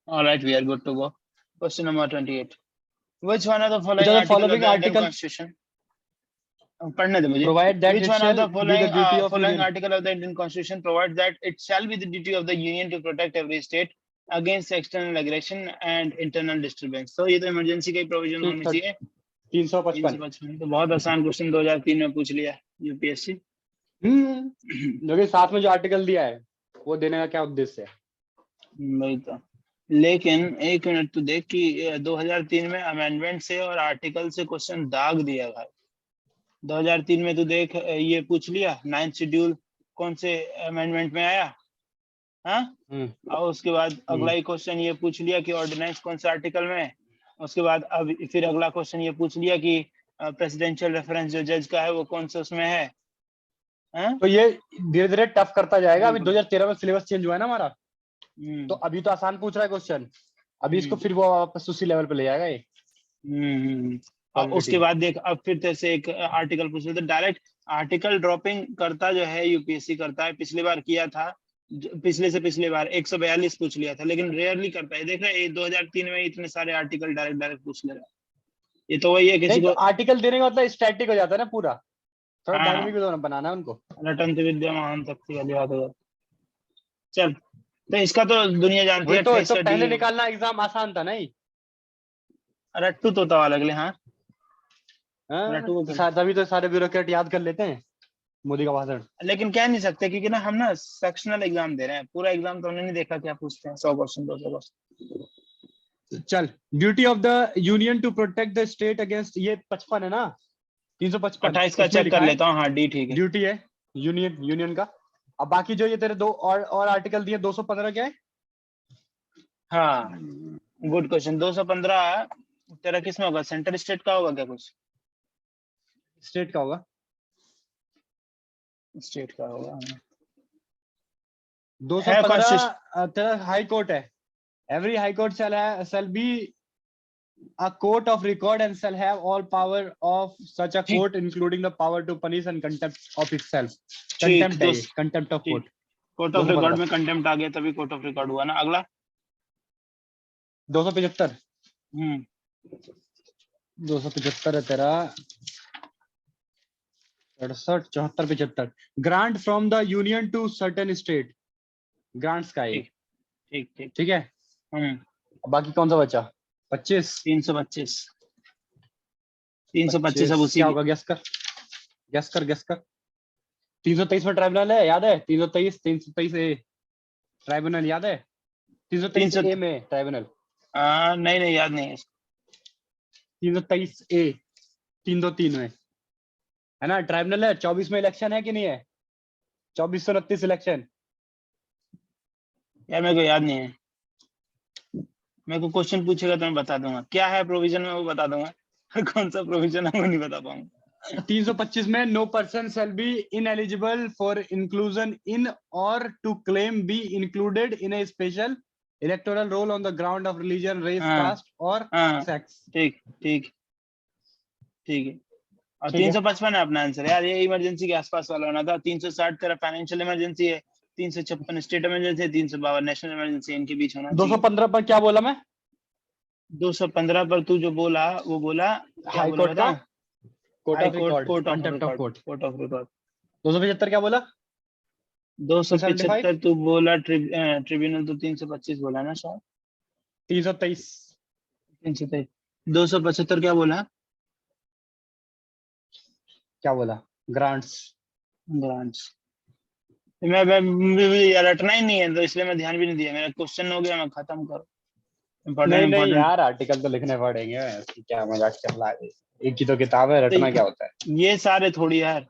All right, we are good to go. Question number 28. Which one of the Which following of the article of following the Indian article Constitution? पढ़ने दे मुझे. provide that Which it one of shall the be the duty of following union? article of the Indian Constitution provides that it shall be the duty of the union to protect every state against external aggression and internal disturbance? तो ये तो emergency का ही provision होनी चाहिए. 355. 355 तो बहुत आसान question 2003 में पूछ लिया यूपीएससी. जो कि साथ में जो आर्टिकल दिया है वो देने का क्या उद्देश्य है? वही तो. लेकिन एक मिनट तू देख कि 2003 में अमेंडमेंट से और आर्टिकल से क्वेश्चन दाग दिया भाई. 2003 में तू देख ये पूछ लिया 9th शेड्यूल कौन से अमेंडमेंट में आया. हाँ. और उसके बाद अगला ही क्वेश्चन ये पूछ लिया कि ऑर्डिनेंस कौन से आर्टिकल में है. उसके बाद अब फिर अगला क्वेश्चन ये पूछ लिया कि प्रेसिडेंशियल रेफरेंस जो जज का है वो कौन से उसमें है. तो ये धीरे धीरे टफ करता जाएगा. अभी 2013 में सिलेबस चेंज हुआ है ना हमारा. तो अभी तो आसान पूछ रहा है क्वेश्चन. अभी इसको फिर वो वापस उसी लेवल पे ले जाएगा ये. और उसके बाद देख अब फिर तेरे से एक आर्टिकल पूछ रहे तो डायरेक्ट आर्टिकल ड्रॉपिंग करता जो है यूपीएससी करता है. पिछली बार किया था, पिछले से पिछले बार 142 पूछ लिया था, लेकिन रेयरली करता है. देख रहे 2003 में इतने सारे आर्टिकल डायरेक्ट पूछ ले रहा है. ये तो वही है किसी को आर्टिकल देने का मतलब स्टैटिक हो जाता है ना पूरा. थोड़ा डायनामिक बनाना है उनको. रटंत विद्या महान शक्ति वाली बात हो. चल तो इसका तो दुनिया जानती है. तो पहले निकालना एग्जाम आसान था नहीं. रट्टू तोता वाला अगले. हाँ तभी तो सारे ब्यूरोक्रेट याद कर लेते हैं मोदी का भाषण. लेकिन कह नहीं सकते क्योंकि ना हम ना सेक्शनल एग्जाम दे रहे हैं. पूरा एग्जाम तो हमने नहीं देखा क्या पूछते हैं. 100 क्वेश्चन 200 क्वेश्चन. चल duty of the union to protect the state against. ये 55 है ना. 355 28 का चेक कर लेता हूँ. हाँ डी ठीक है. ड्यूटी है यूनियन का. अब बाकी जो ये तेरे दो और आर्टिकल दिए 215 क्या है. हाँ गुड क्वेश्चन. 215 तेरा किस में होगा? सेंटर स्टेट का होगा क्या? कुछ स्टेट का होगा. स्टेट का होगा. 215 तेरा हाई कोर्ट है. Every high court shall be a court of record and shall have all power of such a court including the power to punish and contempt of itself. contempt of court. Court of record में contempt आ गया तभी court of record हुआ ना. अगला 275. 275 है तेरा. 68 74 75. Grant from the union to certain state. Grants का है. ठीक है. बाकी कौन सा बचा? 25. 325. 325 अब उसी क्या होगा? गेस कर. 323 में ट्राइब्यूनल है, याद है? 323 ए ट्राइब्यूनल याद है? 323 ए में ट्राइब्यूनल. नहीं याद नहीं है. 323 ए 323 में है ना ट्राइब्यूनल है. 24 में इलेक्शन है कि नहीं है? 2429 इलेक्शन. यार मेरे को याद नहीं है. मेरे को क्वेश्चन पूछेगा तो मैं बता दूंगा. क्या है प्रोविजन में वो बता दूंगा. कौन सा प्रोविजन है वो नहीं बता पाऊंगा. 325 में no person shall be ineligible for inclusion in और to claim be included in a special electoral roll on the ground of religion, race, caste और सेक्स. ठीक है. और 355 है अपना आंसर. यार ये इमरजेंसी के आसपास वाला होना था. 360 तेरा फाइनेंशियल इमरजेंसी है. 356 स्टेट इमरजेंसी है. 352 नेशनल इमरजेंसी. इनके बीच होना. 215 पर क्या बोला मैं? 215 पर तू जो बोला वो बोला हाई कोर्ट का कोर्ट ऑफ रिकॉर्ड. 275 क्या बोला? 275 तू बोला ट्रिब्यूनल. तो 325 बोला ना शायद. 323. 275 क्या बोला? ग्रांट्स. मैं रटना ही नहीं है तो इसलिए मैं ध्यान भी नहीं दिया. मेरा क्वेश्चन हो गया, मैं खत्म करो. नहीं यार आर्टिकल तो लिखने पड़ेंगे. क्या मजाक चल रहा है. एक ही तो किताब है. रटना क्या होता है? ये सारे थोड़ी यार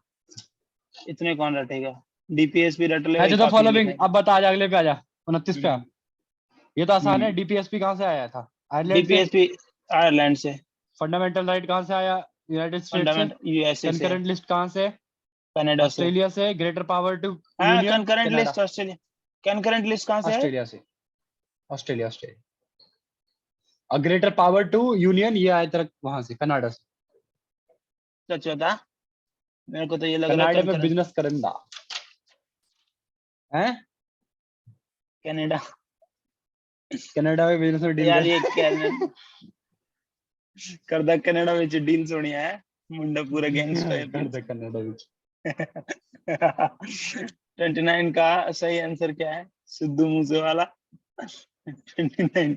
इतने कौन रटेगा. डीपीएस भी रट ले. तो फॉलोइंग अब बता. अगले पे आजा. 29 पे. ये तो आसान है. डीपीएसपी कहाँ से आया था? आयरलैंड से. फंडामेंटल राइट कहाँ से आया? यूनाइटेड स्टेट्स से. यूएसए से. कंकरेंट लिस्ट कहाँ से? कनाडा से. ऑस्ट्रेलिया से. Greater power to union. Concurrent list Australia. Concurrent list कहाँ से है? ऑस्ट्रेलिया से. ऑस्ट्रेलिया. और ग्रेटर पावर टू यूनियन ये आया तेरा वहां से कनाडा से. सच बता. मेरे को तो ये लग रहा है कनाडा में बिजनेस करंदा है. कनाडा कनाडा में बिजनेस में डील यार ये कनाडा करदा कनाडा विच डील सुनिया है मुंडा पूरा गैंगस्टर है कर दे कनाडा में। 29 का सही आंसर क्या है? Sidhu Moosewala. 29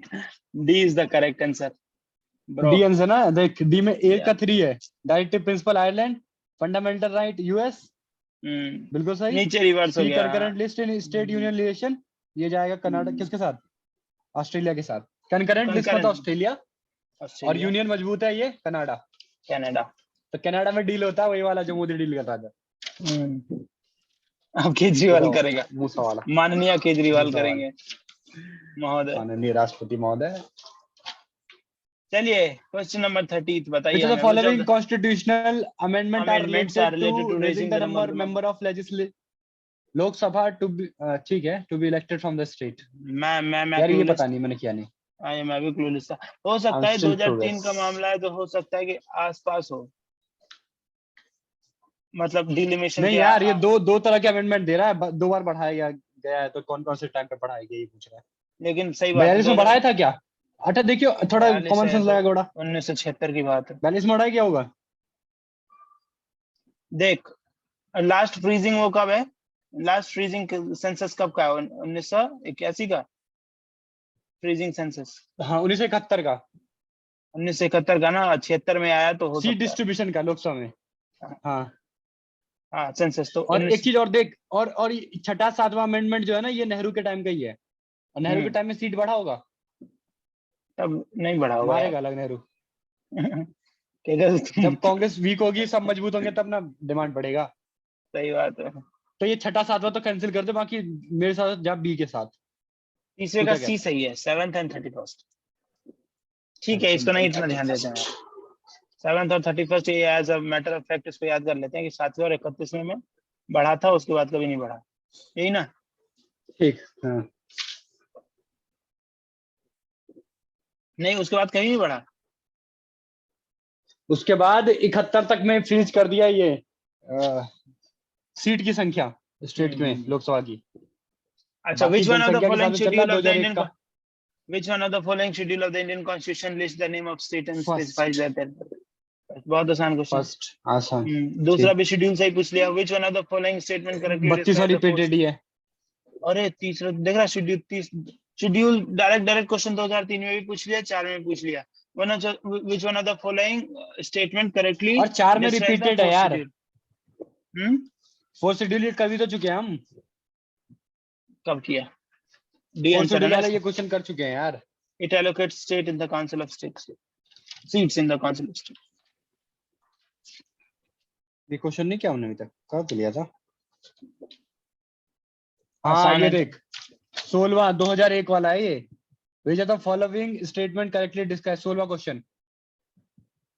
D is the correct answer bro. D answer ना, देख डी में ए का Yeah. 3 है, directive principle Ireland, fundamental right US, बिल्कुल सही। नीचे रिवर्स हो सी गया। कंकरेंट लिस्ट इन स्टेट यूनियन रिलेशन, ये जाएगा कनाडा किसके साथ? ऑस्ट्रेलिया के साथ। कंकरेंट लिस्ट में तो ऑस्ट्रेलिया और ऑस्ट्रेलिया यूनियन मजबूत है ये कनाडा, कनाडा। तो कनाडा में डील होता है वही वाला जो मोदी डील कर रहा था। अब केजरीवाल बताओ, करेगा, मूसा वाला माननीय केजरीवाल मूसा वाला। करेंगे महोदय। माननीय राष्ट्रपति महोदय। चलिए क्वेश्चन नंबर 30 बताइए Which of the हमें। following constitutional amendment are Amendments are related to raising the number member of legislative लोक सभा to be ठीक है, to be elected from the state। मैं यार ये clueless- पता नहीं, मैंने किया नहीं। मैं भी क्लूलेस था। हो सकता है still 2003 clueless। का मामला है तो हो सकता है कि आसपास हो, मतलब डिलिमिशन नहीं यार, ये दो तरह के अमेंडमेंट दे रहा है, 2 बार बढ़ाया गया है, तो कौन कौन से टाइम पे बढ़ाया गया ये पूछ रहा है। लेकिन सही बात है 42 में बढ़ाया था क्या? अच्छा देखियो, थोड़ा 42 कॉमन सेंस लगा गोड़ा। 1976 की बात है। 42 में बढ़ाया क्या होगा? देख लास्ट फ्रीजिंग वो कब है? लास्ट फ्रीजिंग सेंसस कब का है? 1981 का फ्रीजिंग सेंसस। हाँ 1971 का। 1971 का ना, 76 में आया तो हो सीट सकता है। डिस्ट्रीब्यूशन का लोकसभा में। हाँ हाँ सेंसस तो और एक चीज और देख, और छठा 7वां अमेंडमेंट जो है ना, ये नेहरू के टाइम का ही है, और नेहरू के टाइम में सीट बढ़ा होगा, तब नहीं बढ़ा होगा मारेगा अलग नेहरू। यार। जब कांग्रेस वीक होगी, सब मजबूत होंगे, तब ना डिमांड बढ़ेगा। सही बात है। तो ये छठा 7वां तो कैंसिल कर दे, बाकी मेरे साथ जा बी के साथ। तीसरे का सी सही है, 7th एंड 31st। ठीक है, इसको नहीं इतना ध्यान देते हैं। 7th और 31st ये as a matter of fact इसको याद कर लेते हैं कि 7वें और 31वें में बढ़ा था, उसके बाद कभी नहीं बढ़ा, यही ना? ठीक हाँ। नहीं उसके बाद कभी नहीं बढ़ा। उसके बाद 71 तक में फ्रीज कर दिया ये सीट की संख्या स्टेट में लोकसभा की। अच्छा, which one of the following schedule of the Indian का which one of the following schedule of the Indian Constitution lists the name of state and specifies their territory? बहुत आसान क्वेश्चन। फर्स्ट आसान। दूसरा भी schedule सही पूछ लिया। which one of the following statement correctly 32 वाली रिपीटेड ही है। अरे तीसरा देख रहा, शेड्यूल डायरेक्ट क्वेश्चन 2003 में भी पूछ लिया, 4 में पूछ लिया। which one of the following statement correctly और 4 में describes the रिपीटेड है यार। फोर्थ शेड्यूल ये कर भी तो चुके हैं हम। कब किया? डी फोर्थ आंसर शेड्यूल है वाला ना। ये क्वेश्चन कर चुके हैं यार। It allocates state in the council of states seats in the council of states। ये क्वेश्चन नहीं क्या हमने अभी तक कब लिया था? हाँ ये देख 16वां 2001 वाला है ये। which of the following statement correctly describes 16वां क्वेश्चन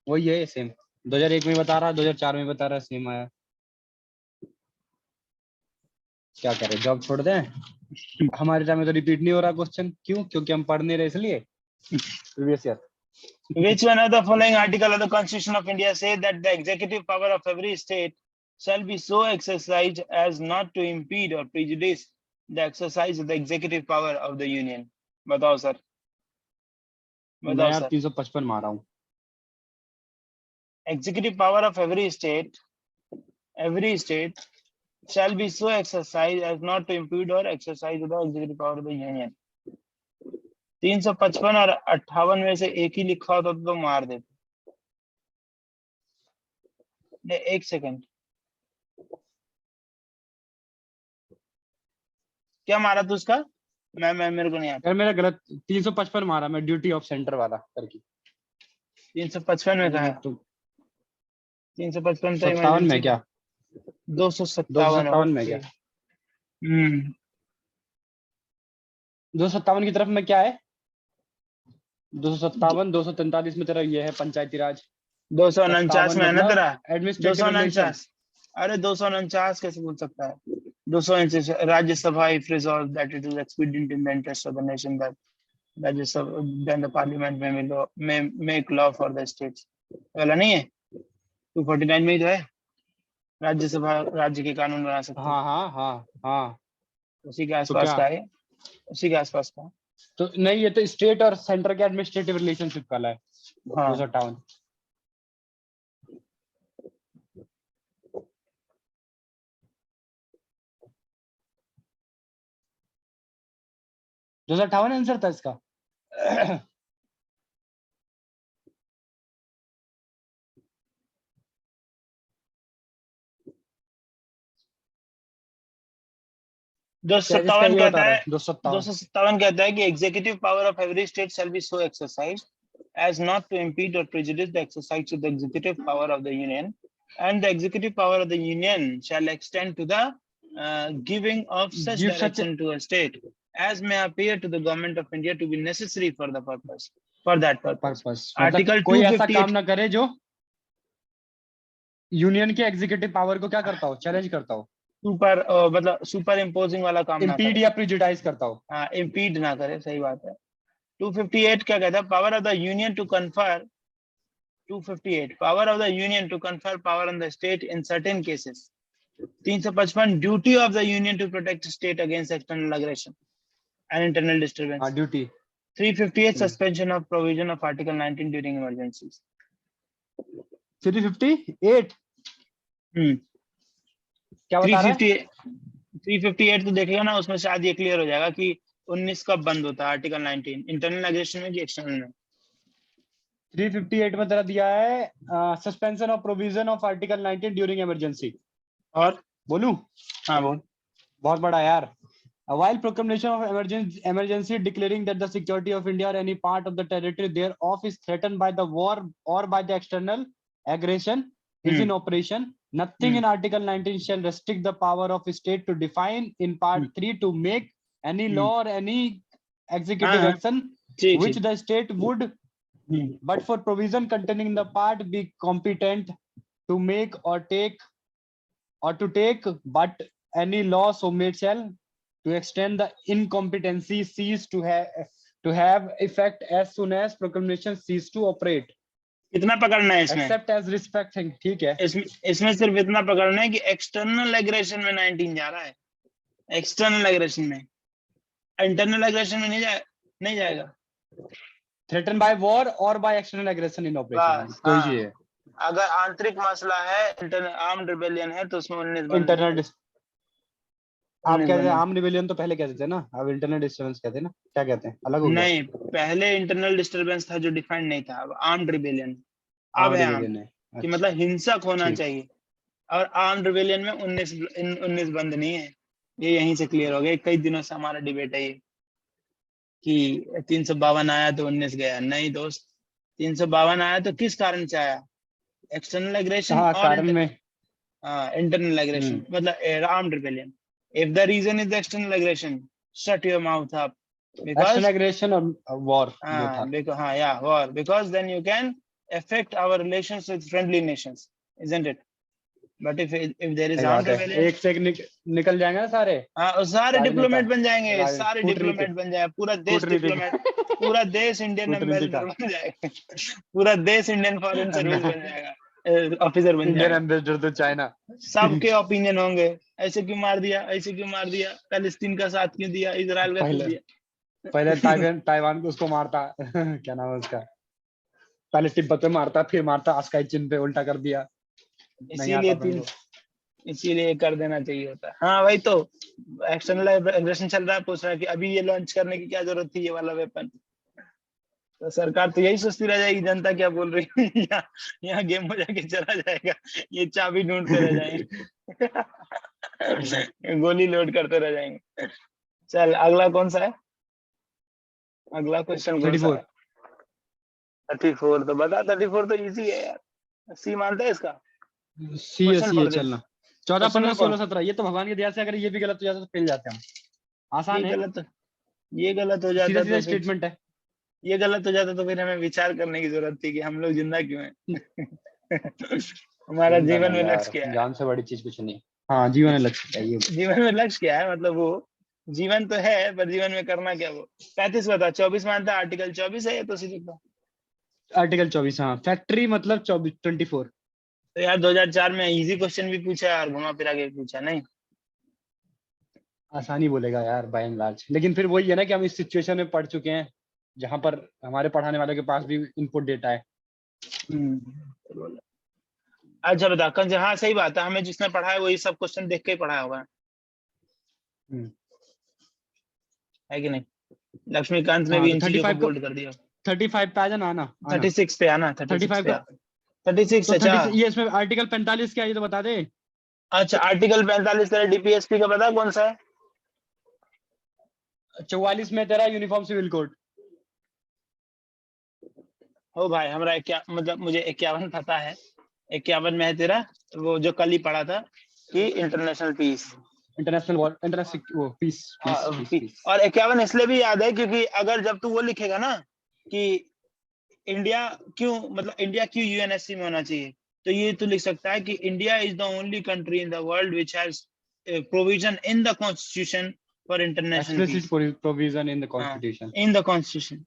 वही है सेम। 2001 में बता रहा, 2004 में बता रहा, सेम आया। क्या करें, जॉब छोड़ दें? हमारे टाइम में तो रिपीट नहीं हो रहा क्वेश्चन। क्यों? क्योंकि हम पढ़ नहीं रहे इसलिए। Previous year. Which one of the following article of the Constitution of India say that the executive power of every state shall be so exercised as not to impede or prejudice the exercise of the executive power of the union? बताओ sir, बताओ sir. 355 मारा हूँ। Executive power of every state shall be so exercised as not to impede or exercise the executive power of the union। 355 और 58 में से एक ही लिखा होता तो मार देते। एक सेकंड, क्या मारा तू उसका? मैं मेरे को नहीं आता यार मेरा गलत। 355 मारा मैं, ड्यूटी ऑफ सेंटर वाला करके। 355 में कहा है? 355 तो 57 में क्या? 257 में क्या? 257 की तरफ में क्या है? 257 243 में तेरा ये है पंचायती राज। 249 में है ना तेरा? एडमिनिस्ट्रेटिव 249। अरे 249 कैसे बोल सकता है? 249 Rajya Sabha if resolved that it is expedient in the interest of the nation that Rajya Sabha then the parliament may make law for the states। वाला नहीं है? 249 में ही तो है, राज्यसभा राज्य के कानून बना सकती है। हाँ हाँ हाँ हाँ उसी के आसपास का है, उसी के आसपास का। तो नहीं, ये तो स्टेट और सेंटर के एडमिनिस्ट्रेटिव रिलेशनशिप वाला है। हाँ 258। आंसर था इसका। दो सौ सत्तावन ये कहता बता रहा है है 257। 257 कहता है कि executive power of every state shall be so exercised as not to impede or prejudice the exercise of the executive power of the union, and the executive power of the union shall extend to the giving of such Give such direction to a state as may appear to the government of India to be necessary for the purpose, for that purpose. Purpose, मतलब Article कोई ऐसा 258 काम ना करे जो union के executive power को क्या करता हो, चैलेंज करता हो, सुपर मतलब सुपर इम्पोजिंग वाला काम ना इम्पीड करे, या प्रिजुडाइज करता हो। हाँ इम्पीड ना करे, सही बात है। 258 क्या कहता है? Power of the union to confer 258 power of the union to confer power on the state in certain cases. 355 duty of the union to protect the state against external aggression and internal disturbance. हाँ duty. 358 suspension of provision of article 19 during emergencies. 358 क्या बता रहा है? 358 तो देखेगा ना, उसमें शायद ये क्लियर हो जाएगा कि 19 कब बंद होता है, आर्टिकल 19 इंटरनल एग्रेशन में कि एक्सटर्नल में। 358 में तेरा दिया है suspension of provision of article 19 during emergency. और बोलूं? हाँ बोल। बहुत बड़ा यार। While proclamation of emergency declaring that the security of India or any part of the territory thereof is threatened by the war or by the external aggression is in operation, nothing in Article 19 shall restrict the power of state to define in Part 3 to make any law or any executive action which the state would, but for provision containing the part be competent to make or to take, but any law so made shall to extend the incompetency cease to have effect as soon as proclamation cease to operate. इतना पकड़ना है इसमें, except as respecting, ठीक है। इसमें सिर्फ इतना पकड़ना है कि एक्सटर्नल एग्रेशन में 19 जा रहा है, एक्सटर्नल एग्रेशन में, इंटरनल एग्रेशन में नहीं जाएगा। threatened by war or by external aggression in operation, कोई चीज है। अगर आंतरिक मसला है, आर्म्ड रिबेलियन है, तो उसमें 19 इंटरनल, आप कहते हैं आर्म रिबेलियन तो पहले कहते थे ना, अब इंटरनल डिस्टर्बेंस कहते हैं ना, क्या कहते हैं, अलग हो गया? नहीं, पहले इंटरनल डिस्टर्बेंस था जो डिफाइंड नहीं था, अब आर्म्ड रिबेलियन, अब है आर्म कि मतलब हिंसक होना चाहिए, और आर्म्ड रिबेलियन में 19 बंद नहीं है। ये यहीं से क्लियर हो गया। कई दिनों से हमारा डिबेट है ये कि 352 आया तो 19 गया। नहीं दोस्त, 352 आया तो किस कारण से आया? एक्सटर्नल एग्रेशन और इंटरनल एग्रेशन, मतलब armed rebellion. If the reason is the external aggression, shut your mouth up. Because external aggression or war, war. Because then you can affect our relations with friendly nations, isn't it? But if there is armed rebellion, एक से निकल जाएंगे ना सारे। हाँ, सारे diplomat बन जाएंगे, सारे डिप्लोमेट बन जाएगा, पूरा देश डिप्लोमेट, पूरा देश इंडियन एम्बेसडर बन जाएगा, पूरा देश इंडियन फॉरेन सर्विस बन जाएगा, ऑफिसर बन जाएगा। इंडियन एम्बेसडर तो चाइना। सबके ओपिनियन होंगे, ऐसे क्यों मार दिया, ऐसे क्यों मार दिया, पैलेस्टीन का साथ क्यों दिया, इजराइल का क्यों दिया। पहले ताइवान को उसको मारता क्या नाम है उसका, पहले तिब्बत पे मारता, फिर मारता अस्काई चीन पे, उल्टा कर दिया। इसीलिए कर देना चाहिए होता। हाँ भाई, तो एक्सटर्नल एग्रेशन चल रहा है, पूछ रहा है कि अभी ये लॉन्च करने की क्या जरूरत थी, ये वाला वेपन। तो सरकार तो यही सोचती रह जाएगी जनता क्या बोल रही है, यहाँ गेम हो जाके चला जाएगा, ये चाबी ढूंढते रह जाएंगे गोली लोड करते रह जाएंगे। चल अगला कौन सा है? अगला क्वेश्चन 34। 34 तो बता, 34 तो इजी है यार, सी मानता है इसका? सी है चलना। 14, 15, 16, 17 ये तो भगवान की दया से, अगर ये भी गलत हो जाता तो फेल जाते हम। आसान है। ये गलत हो जाता तो स्टेटमेंट है, ये गलत हो जाता तो फिर हमें विचार करने की जरूरत थी कि हम लोग जिंदा क्यों हैं हमारा जीवन में लक्ष्य क्या है? जान से बड़ी चीज कुछ नहीं। हाँ, जीवन में लक्ष्य क्या है? जीवन में लक्ष्य क्या है, मतलब वो जीवन तो है, पर जीवन में करना क्या? वो 35 बता। 24 मानता है, आर्टिकल 24 है ये तो सीधे आर्टिकल 24। हाँ, फैक्ट्री मतलब 24। तो यार 2004 में इजी क्वेश्चन भी पूछा है और घुमा फिरा के पूछा नहीं। आसानी बोलेगा यार बाय एंड लार्ज, लेकिन फिर वही है ना कि हम इस सिचुएशन में पढ़ चुके हैं जहां पर हमारे पढ़ाने वालों के पास भी इनपुट डेटा है। अच्छा बता, कल हाँ सही बात है, हमें जिसने पढ़ा है वही सब क्वेश्चन देख के ही पढ़ा होगा, है कि नहीं? लक्ष्मीकांत ने भी इन चीजों को बोल्ड कर दिया। 35 पे आ जाना, आना 36 पे आना, 36 पे 36। तो अच्छा 36 ये इसमें आर्टिकल 45 क्या है ये तो बता दे। अच्छा, आर्टिकल 45 तेरा डीपीएसपी का पता कौन सा है? 44 में तेरा यूनिफॉर्म सिविल कोड। हो भाई, हमरा क्या मतलब, मुझे 51 पता है। 51 में है तेरा वो जो कल ही पढ़ा था कि इंटरनेशनल पीस, इंटरनेशनल पीस। और 51 इसलिए भी याद है क्योंकि अगर जब तू वो लिखेगा ना कि इंडिया क्यों, मतलब इंडिया क्यों यूएनएससी में होना चाहिए, तो ये तू लिख सकता है कि India is the only country in the world which has provision in the constitution for international peace, provision in the constitution, in the constitution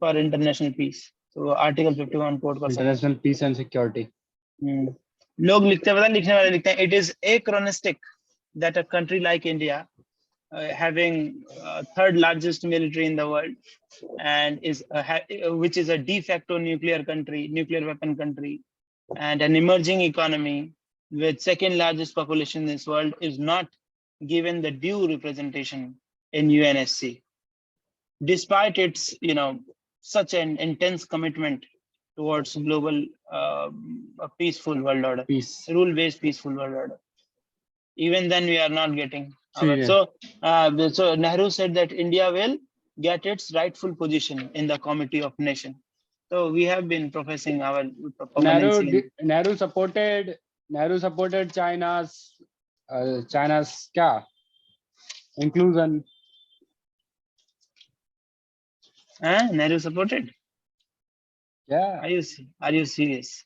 for international peace. तो आर्टिकल 51 कोड का इंटरनेशनल पीस एंड सिक्योरिटी। लोग लिखते हैं, पता लिखने वाले लिखते हैं, it is anachronistic that a country like India having third largest military in the world and is which is a de facto nuclear weapon country, and an emerging economy with second largest population in this world is not given the due representation in UNSC despite its such an intense commitment towards global a peaceful world order, rule based peaceful world order. Even then we are not getting our, so Nehru said that India will get its rightful position in the Committee of Nation. So we have been professing our permanency. Nehru supported China's क्या inclusion. Nehru supported? Yeah. Are you serious?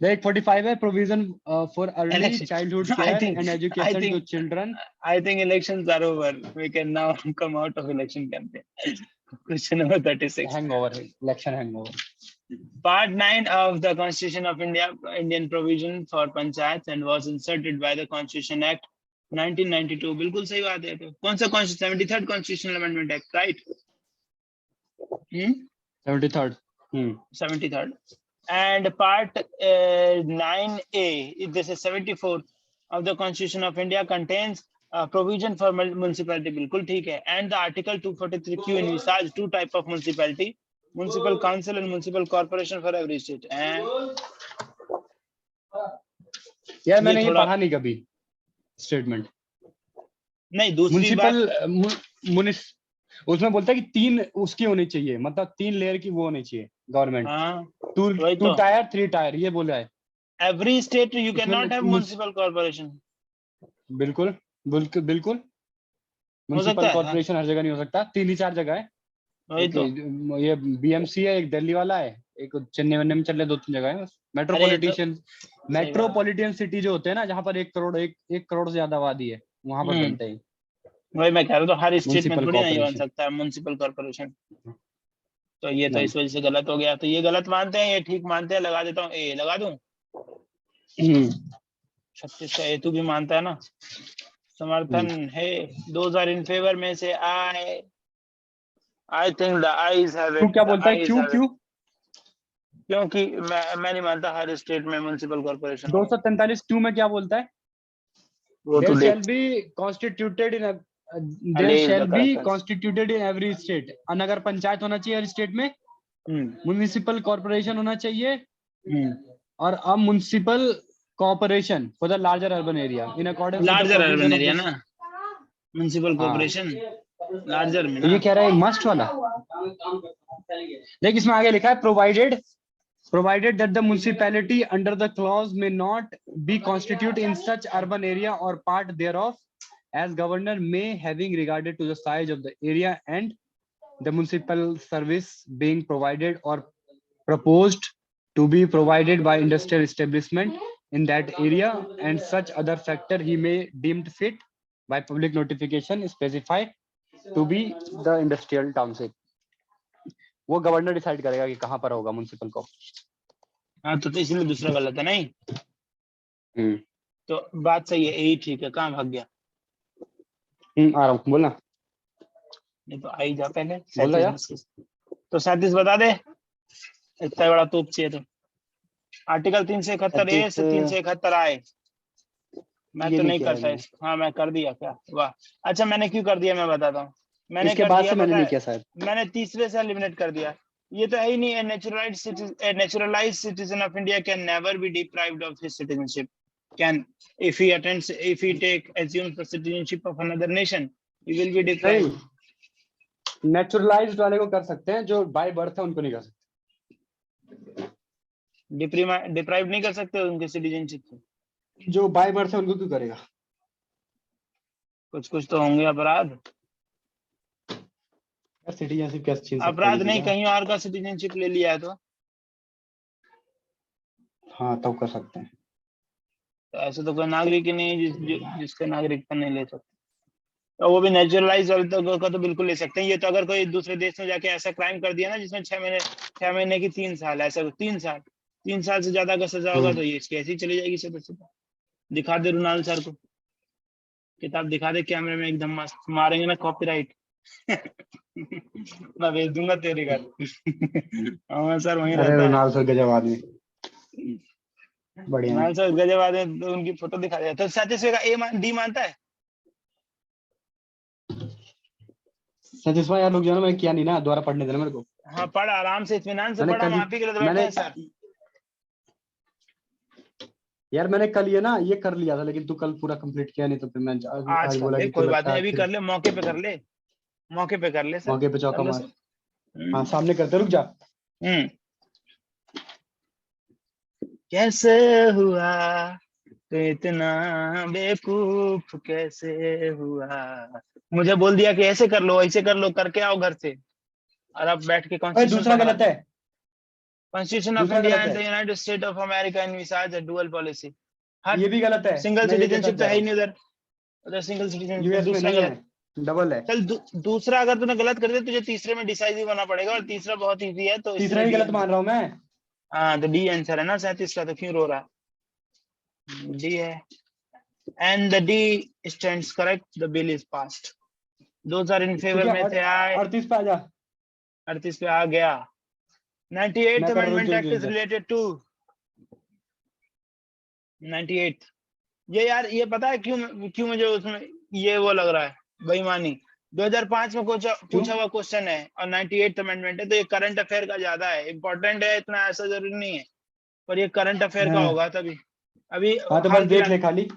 Like 45 है provision for early childhood care and education to children. I think elections are over. We can now come out of election campaign. Question number 36. Election hangover. Part 9 of the Constitution of India, Indian provision for panchayats, and was inserted by the Constitution Act 1992. बिल्कुल सही बात है। तो कौन सा 73rd Constitutional Amendment Act, right? 73rd. 73rd. And part 9A, this is 74th of the Constitution of India, contains provision for municipality. बिल्कुल ठीक है। And the Article 243Q envisage two type of municipality, municipal council and municipal corporation for every state. यार मैंने ये पढ़ा नहीं कभी statement. नहीं, दूसरी बात उसमें बोलता है कि 3 उसकी होनी चाहिए, मतलब 3 लेयर की वो होनी चाहिए गवर्नमेंट। 2 टायर 3 टायर ये बोला है। Every state you can not have municipal corporation. बिल्कुल म्युनिसिपल कॉर्पोरेशन हर जगह नहीं हो सकता, 3 ही 4 जगह है। ये बीएमसी है, एक दिल्ली वाला है, एक चेन्नई में चल रहे, 2-3 जगह है बस। मेट्रोपॉलिटन सिटी जो होते हैं ना, जहाँ पर 1 करोड़ से ज्यादा आबादी है, वहां पर बनते हैं। वही मैं कह रहा हूँ, तो हर स्टेट में थोड़ी नहीं बन सकता है म्युनिसिपल कॉर्पोरेशन। तो ये तो इस वजह से गलत हो गया। तो ये गलत मानते हैं, ये ठीक मानते हैं, लगा देता हूँ ए, लगा दूं। 36 का ए तू भी मानता है ना? समर्थन है, दोज आर इन फेवर में से I think the eyes have it. तू क्या बोलता है? क्यों? क्योंकि मैं नहीं मानता हर स्टेट में म्युनिसिपल कॉर्पोरेशन। 243 क्यों में क्या बोलता है? There shall be constituted in every state. नगर पंचायत होना चाहिए हर स्टेट में, म्युनिसिपल कॉर्पोरेशन होना चाहिए, और a municipal corporation for the larger urban area in accordance with larger urban area ना, म्युनिसिपल कॉर्पोरेशन लार्जर में ना। ये कह रहा है मस्ट वाला, लेकिन इसमें आगे लिखा है provided that the municipality under the clause may not be constituted in such urban area or part thereof as governor may, having regarded to the size of the area and the municipal service being provided or proposed to be provided by industrial establishment in that area and such other factor he may deemed fit by public notification specify to be the industrial township. वो governor decide करेगा कि कहाँ पर होगा municipal को। हाँ, तो इसलिए दूसरा गलत है नहीं। तो बात सही है, यही ठीक है। कहाँ भाग गया? आ रहा हूँ, बोलना। नहीं तो आई जा पहले बोल रहा यार। 37 तो 37 बता दे, इतना बड़ा तोप चाहिए तो। आर्टिकल 371 ए से 371 आए। मैं ये तो नहीं नहीं किया है करता मैंने। इस, हाँ मैं कर दिया क्या, वाह। अच्छा मैंने क्यों कर दिया मैं बताता हूँ, मैंने इसके कर बाद दिया से मैंने पता नहीं है, किया शायद। मैंने तीसरे से एलिमिनेट कर दिया। ये तो है ही नहीं, naturalised citizen of India can never be deprived of his citizenship, can if he attends, if he take assumes the citizenship of another nation, he will be deprived. नहीं, नेचुरलाइज्ड वाले को कर सकते हैं, जो बाय बर्थ है उनको नहीं कर सकते। डिप्राइव नहीं कर सकते उनके सिटीजनशिप से। जो बाय बर्थ है उनको क्यों करेगा? कुछ कुछ तो होंगे अपराध। सिटीजनशिप कैसे छीन सकते हैं अपराध किसी नहीं, का? कहीं और का सिटीजनशिप ले लिया है तो हाँ तब कर सकते हैं। ऐसे तो कोई नागरिक ही नहीं है जिसका नागरिकता नहीं ले सकते। तो वो भी नेचुरलाइज का तो बिल्कुल ले सकते हैं। ये तो अगर कोई दूसरे देश में जाके ऐसा क्राइम कर दिया ना जिसमें 6 महीने की 3 साल, ऐसा 3 साल, 3 साल से ज्यादा का सजा होगा तो ये इसकी ऐसी चली जाएगी सीधा। दिखा दे रुनाल सर को किताब, दिखा दे कैमरे में, एकदम मस्त मारेंगे ना कॉपीराइट। मैं भेज दूंगा तेरे घर। हाँ सर वहीं अरे रहता है। रोनाल्डो सर गजब आदमी, बढ़िया है। रुनाल सर गजब आदमी, तो उनकी फोटो दिखा दिया तो 37 का डी मानता है। सतीश यार लोग जो है ना, मैं किया नहीं ना, दोबारा पढ़ने देना मेरे को। हाँ पढ़ आराम से, इत्मीनान से मैंने पढ़, हम कल आप ही के लिए तो बैठे हैं सर। यार मैंने कल ये कर लिया था, लेकिन तू कल पूरा कंप्लीट किया नहीं, तो फिर मैं आज आज कर बोला ले, कि तू कोई बात लगता नहीं, है अभी फिर कर ले, मौके पे कर ले, मौके पे कर ले सर, मौके पे कर चौका ले मार। सर। हाँ सामने करते, रुक जा। कैसे हुआ तो इतना बेवकूफ कैसे हुआ, मुझे बोल दिया कि ऐसे कर लो, ऐसे कर लो, करके आओ घर से, और अब बैठ के अरे कॉन्स्टिट्यूशन दूसरा पढ़ रहा गलत था। है, कॉन्स्टिट्यूशन ऑफ दूसरा इंडिया गलत एंड है, the United state of America envisaged a dual policy. हट, ये भी गलत है। सिंगल मैं ये के साथ सिटीजनशिप तो जा है रहा ही हूँ। नहीं उधर, उधर सिंगल सिटीजनशिप तो यूएस में दूसरा नहीं है, गलत। डबल है। चल दूसरा अगर तूने गलत कर दिया तुझे तीसरे में डिसाइसिव होना पड़ेगा, और तीसरा बहुत इजी है तो तीसरा इसलिए ही डी गलत आंसर। मान रहा हूँ मैं। हाँ तो डी आंसर है ना 37 का, तो क्यों रो रहा है, डी है। And the D stands correct. The bill is passed. Those are in ठीक favor है, में थे आए। 38 पे आ जा। 38 पे आ गया। 98th मैं कर रहा हूँ, Amendment रुक Act is जा। related to 98th। ये यार ये पता है क्यों क्यों मुझे उसमें ये वो लग रहा है बेईमानी। 2005 में क्यों? पूछा हुआ क्वेश्चन है और 98th अमेंडमेंट है, तो ये करंट अफेयर का ज्यादा है, इंपॉर्टेंट है, इतना ऐसा जरूरी नहीं है, पर ये करंट अफेयर का होगा तभी। अभी हाँ तो बस हाल देख फिलहाल ले खाली।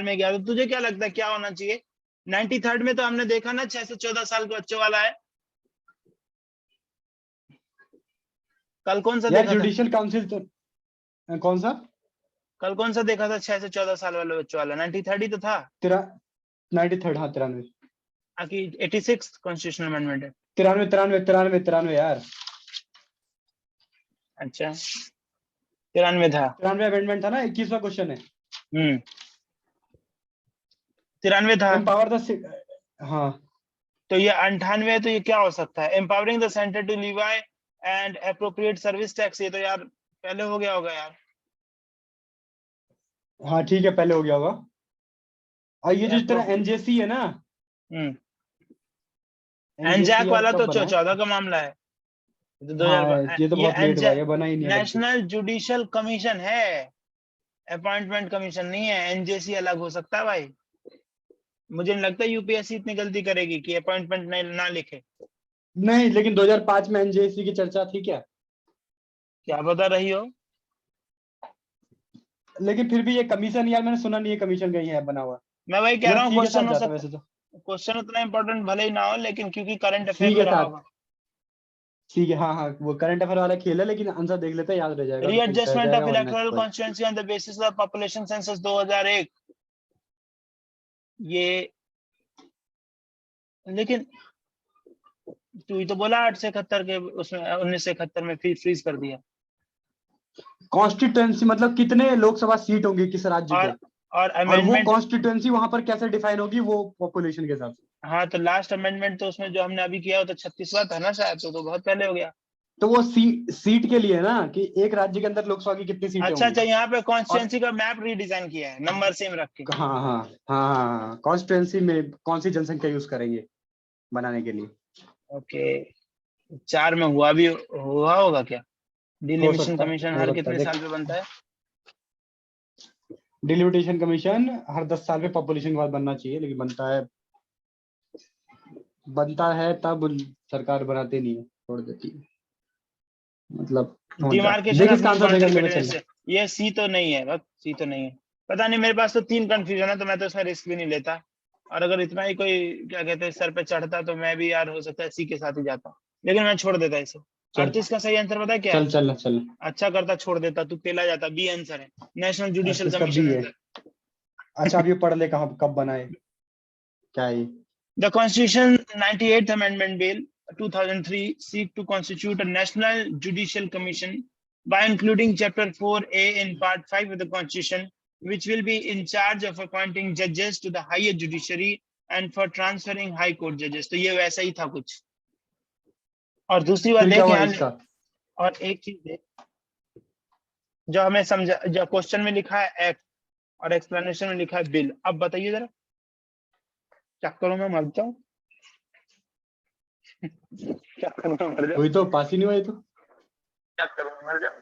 में गया, तो तुझे क्या लगता है क्या होना चाहिए? 93rd में तो हमने देखा ना 6 से 14 साल के बच्चों वाला है। कल कौन सा यार देखा था? जुडिशियल काउंसिल तो कौन सा? कल कौन सा देखा था 6 से 14 साल वाले बच्चों वाला? 93rd ही तो था। तेरा 93rd, हाँ 93। आकि 86th कॉन्स्टिट्यूशनल अमेंडमेंट है। 93 93 93 93 यार। अच्छा 93 था। 93 अमेंडमेंट था ना, 21वां क्वेश्चन है। 93 था। एम्पावर द, हाँ तो ये 98 है, तो ये क्या हो सकता है? Empowering the centre to levy and appropriate service tax, ये तो यार पहले हो गया होगा यार। हाँ ठीक है, पहले हो गया होगा। और ये जो तेरा एनजेसी है ना, एनजैक वाला कब तो बना है? 14 का मामला है। तो 2000 हाँ ये तो बहुत लेट हुआ, ये बना ही नहीं है बल्कि। नेशनल जुडिशियल कमीशन है, अपॉइंटमेंट कमीशन नहीं है। एनजेसी अलग हो सकता है भाई। मुझे नहीं लगता यूपीएससी इतनी गलती करेगी कि अपॉइंटमेंट ना लिखे। नहीं, लेकिन 2005 में एनजेसी की चर्चा थी क्या? क्या बता रही हो? लेकिन फिर भी ये कमीशन, यार मैंने सुना नहीं है कमीशन कहीं है बना हुआ। मैं वही कह मैं रहा हूँ, सी के क्वेश्चन साथ हो जाता सकता, वैसे तो। क्वेश्चन उतना इंपॉर्टेंट भले ही ना हो, लेकिन क्योंकि करंट अफेयर सी में के रहा साथ, होगा। ठीक है, हाँ हाँ वो करंट अफेयर वाला खेल है, लेकिन आंसर देख लेते हैं, याद रह जाएगा तो फिर रह रीएडजस्टमेंट ऑफ जाएगा, वरना इलेक्टोरल कोई। Constituency on the basis of population census 2001। ये लेकिन तू ही तो बोला 8 से 71 के उसमें 19 से 71 में फ्रीज कर दिया। कॉन्स्टिट्यूएंसी मतलब कितने लोकसभा सीट होंगी किस राज्य के, और और वो अमेंडमेंट। कॉन्स्टिट्यूएंसी वहां पर कैसे डिफाइन होगी, वो पॉपुलेशन के हिसाब से। हाँ तो लास्ट अमेंडमेंट तो उसमें जो हमने अभी किया वो तो 36वां था ना शायद, तो बहुत पहले हो गया। तो वो सीट के लिए ना कि एक राज्य के अंदर लोकसभा की कितनी सीटें अच्छा होंगी। यहाँ पे कॉन्स्टिट्यूएंसी का मैप रीडिजाइन किया है, नंबर सेम रख के। हाँ हाँ हाँ हाँ, कॉन्स्टिट्यूएंसी में कौन सी जनसंख्या यूज करेंगे बनाने के लिए। ओके, 4 में हुआ होगा क्या? हो डिलिमिशन सकता है, कमीशन हो हर सकता है। कितने देख, साल पे बनता है? डिलिमिटेशन कमीशन हर 10 साल में पॉपुलेशन के बाद बनना चाहिए, लेकिन बनता है तब सरकार बनाते नहीं है, छोड़ देती है, मतलब होता है। डिमार्केशन देख ऑफ इसका न्यू आंसर देगा बाउंड्री ले between चल। से, ये सी तो नहीं है, बस सी तो नहीं है। पता नहीं, मेरे पास तो 3 कंफ्यूजन है, तो मैं तो इसमें रिस्क भी नहीं लेता। और अगर इतना ही कोई क्या कहते हैं सर पे चढ़ता तो मैं भी यार हो सकता है सी के साथ ही जाता, लेकिन मैं छोड़ देता इसे। चल 38 का सही आंसर पता है क्या है? चल चल चल। अच्छा करता छोड़ देता, तू पेला जाता। बी आंसर है, नेशनल जुडिशियल इसका कमीशन बी है। आंसर। अच्छा अब ये पढ़ ले, कहाँ कब बनाए, क्या है ये। The Constitution 98th Amendment Bill 2003 seek to constitute a National Judicial Commission by including Chapter 4A in Part 5 of the Constitution, which will be in charge of appointing judges to the higher judiciary and for transferring high court judges। तो ये वैसा ही था कुछ। और दूसरी बात फिर क्या देख हुआ यहाँ, इसका। और एक चीज देख, जो हमें समझा, जो क्वेश्चन में लिखा है एक्ट और एक्सप्लेनेशन में लिखा है बिल। अब बताइए जरा, क्या करूं मैं, मर जाऊं? क्या करूं मैं, मर जाऊं? वही तो पास ही नहीं हुआ ये तो। क्या करूं, मर जाऊं?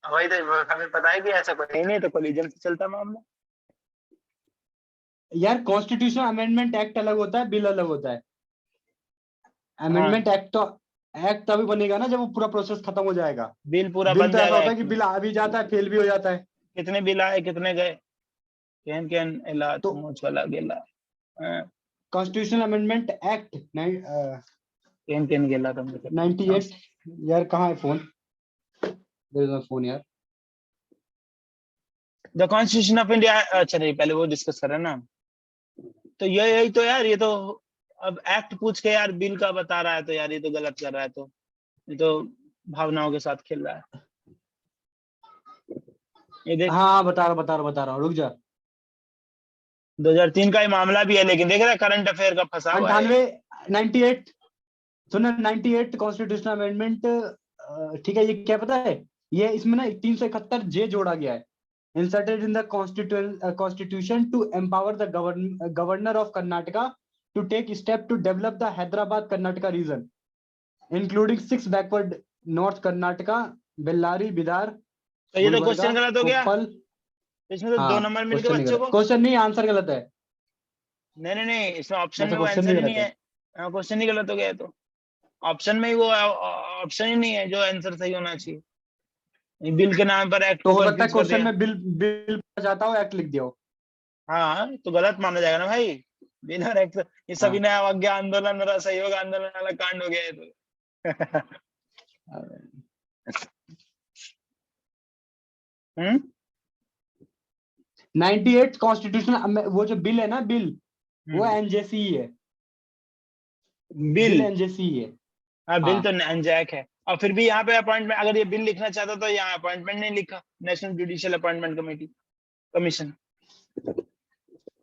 वही तो हमें पता है कि ऐसा कोई नहीं, तो कोलिजन से चलता मामला। यार कॉन्स्टिट्यूशन अमेंडमेंट एक्ट अलग होता है, बिल अलग होता है। हाँ, अमेंडमेंट एक्ट तो एक्ट तभी बनेगा ना जब वो पूरा प्रोसेस खत्म हो जाएगा। बिल पूरा बिल बन तो ऐसा जाएगा होता है एक्ट कि में। बिल आ भी जाता है, फेल भी हो जाता है। कितने बिल आए, कितने गए? कैन कैन एला तो तुम चला गेला। Constitution amendment act can can गेला तुम। 98। यार कहाँ है फोन, फोन यार। द कॉन्स्टिट्यूशन ऑफ इंडिया, अच्छा नहीं पहले वो डिस्कस कर रहे हैं ना। तो ये यही तो यार, ये तो अब एक्ट पूछ के यार बिल का बता रहा है, तो यार ये तो गलत कर रहा है। तो ये तो भावनाओं के साथ खेल रहा है। ये देख, हाँ बता रहा हूँ, रुक जा। 2003 का ही मामला भी है, लेकिन देख रहा है करंट अफेयर का फंसा हुआ है। 98 98 सुनो 98 कॉन्स्टिट्यूशन अमेंडमेंट। ठीक है, ये क्या पता है, ये इसमें ना 371 जे जोड़ा गया है। Inserted in the constitution to empower the governor of Karnataka to take step to develop the Hyderabad Karnataka region including 6 backward north Karnataka, Bellary, Bidar, तो ये तो गुलबर्गा, क्वेश्चन गलत हो गया, कोप्पल। इसमें तो 2 हाँ नंबर मिल के क्वेश्चन नहीं बच्चों गलत, को। क्वेश्चन नहीं आंसर गलत है। नहीं नहीं नहीं, इसमें ऑप्शन अच्छा में वो क्वेश्चन आंसर नहीं ही नहीं गलत है। है। क्वेश्चन ही गलत हो गया है, तो ऑप्शन में ही वो ऑप्शन ही नहीं है जो आंसर सही होना चाहिए। बिल के नाम पर एक्ट तो को हो सकता है कंफ्यूज कर क्वेश्चन दिया। में बिल बिल जाता हो, एक्ट लिख दिया हो। हाँ तो गलत माना जाएगा ना भाई। बिल और एक्ट, ये सभी हाँ नया अवज्ञा आंदोलन और असहयोग आंदोलन वाला कांड हो गया है तो। हम्म 98 कॉन्स्टिट्यूशन वो जो बिल है ना, बिल वो एनजेसी है। बिल, बिल एनजेसी है। हाँ बिल तो हाँ नैनजैक है। और फिर भी यहाँ पे अपॉइंटमेंट, अगर ये बिल लिखना चाहता तो यहाँ अपॉइंटमेंट नहीं लिखा, national judicial appointment committee commission.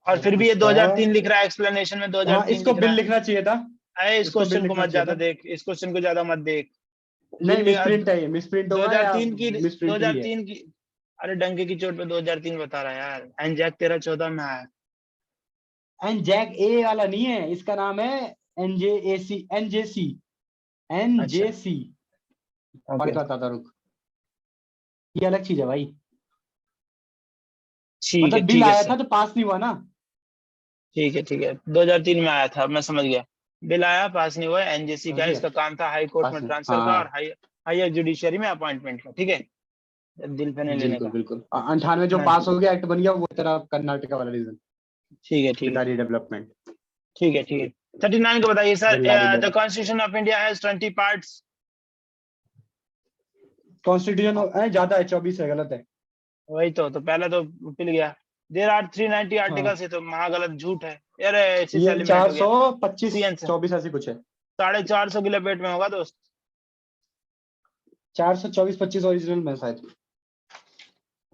और फिर भी ये इसका 2003 लिख रहा है, एक्सप्लेनेशन में हाँ 2003 इसको लिख बिल रहा है। लिखना चाहिए था। अरे इस इसको बिल क्वेश्चन को लिखना मत चाहिए ज्यादा था। देख, इस क्वेश्चन को ज्यादा मत देख। नहीं बिल मिसप्रिंट है, ये मिसप्रिंट होगा या 2003 की, मिसप्रिंट ही है। 2003 की। अरे डंके की चोट पे 2003 बता रहा है यार। एनजैक 13-14 में आया। एन जैक ए वाला नहीं है, इसका नाम है एनजेएसी, एनजेसी, अच्छा एनजेसी। पढ़ ओके, के बताता रुक, ये अलग चीज है भाई। ठीक है मतलब बिल ठीक है आया सर। था तो पास नहीं हुआ ना। ठीक है ठीक है, 2003 में आया था, मैं समझ गया। बिल आया, पास नहीं हुआ। एनजेसी समझ का गया, इसका काम था हाई कोर्ट पास में नहीं, ट्रांसफर का और हाँ हायर जुडिशरी में अपॉइंटमेंट का। ठीक है, दिल पे नहीं लेने बिल्कुल का। बिल्कुल। 98 जो हाँ पास हो गया, एक्ट बन गया, वो तेरा कर्नाटका वाला रीजन, ठीक है ठीक है बिदारी डेवलपमेंट। ठीक है ठीक है। 39 को बताइए sir. Bellary the develop constitution of India has 20 parts. Constitution ज्यादा है, 24 है, गलत है। वही तो पहला तो पिल गया। देर आर 390 हाँ आर्टिकल्स, है तो महागलत झूठ है यार। इसी से ये एलिमिनेट हो गया। 425 सीएन से 24 ऐसी कुछ है। 450 की लपेट में होगा दोस्त। 424 25 ओरिजिनल में शायद।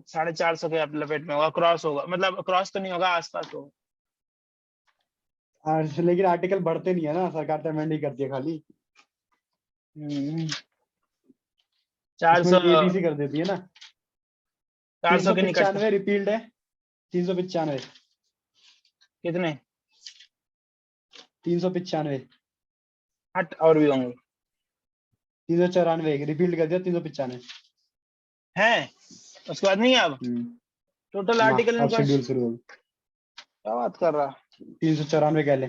450 के लपेट में होगा, क्रॉस होगा, मतलब क्रॉस तो नहीं होगा, आसपास होगा। लेकिन आर्टिकल बढ़ते नहीं है ना, सरकार तो अमेंड ही करती है खाली। हम्म, 400 एबीसी कर देती है ना। 400 के नहीं कटते 395 रिपील्ड है, 395, कितने? 395, हट, और भी होंगे 394 रिपील्ड कर दिया, 395 है। उसके बाद नहीं है अब टोटल ना। आर्टिकल अब शेड्यूल शुरू होगा। क्या बात कर रहा? 394 कह ले,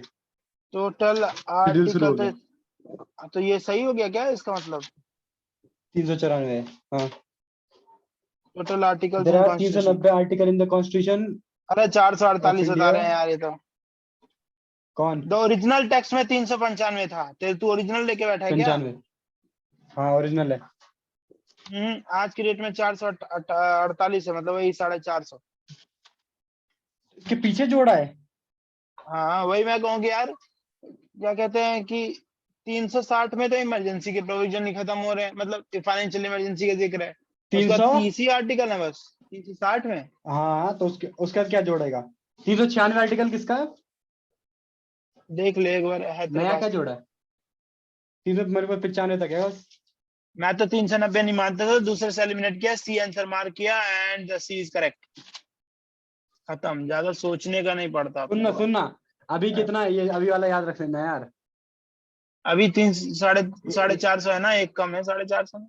टोटल शेड्यूल शुरू हो आर्टिकल गया। तो ये सही हो गया क्या इसका मतलब? 394, हाँ। Total articles there in our constitution. 390 article in the constitution अरे ऑफ 448 बता इंडिया। रहे हैं यार ये तो। कौन? द ओरिजिनल टेक्स्ट में 395 था, तो तू ओरिजिनल लेके बैठा है क्या? 95, हाँ ओरिजिनल है। आज की डेट में 448 है, मतलब वही 450। इसके पीछे जोड़ा है। हाँ वही मैं कहूँगी यार, क्या कहते हैं कि 360 में तो इमरजेंसी के प्रोविजन ही खत्म हो रहे हैं, मतलब फाइनेंशियल इमरजेंसी का जिक्र है। उसका 300, 30 ही आर्टिकल है बस 360 में। हाँ तो उसका क्या जोड़ेगा? 396 आर्टिकल किसका है? देख ले एक बार, है तेरे नया क्या पास? जोड़ा है? 395 तक है बस। मैं तो 390 नहीं मानता था, दूसरे से एलिमिनेट किया, सी आंसर मार्क किया and the C is correct. खत्म, ज्यादा सोचने का नहीं पड़ता अपने सुनना को। सुनना, अभी कितना है ये? अभी वाला याद रख लेना यार। अभी साढ़े 400 है ना, एक कम है 450 में।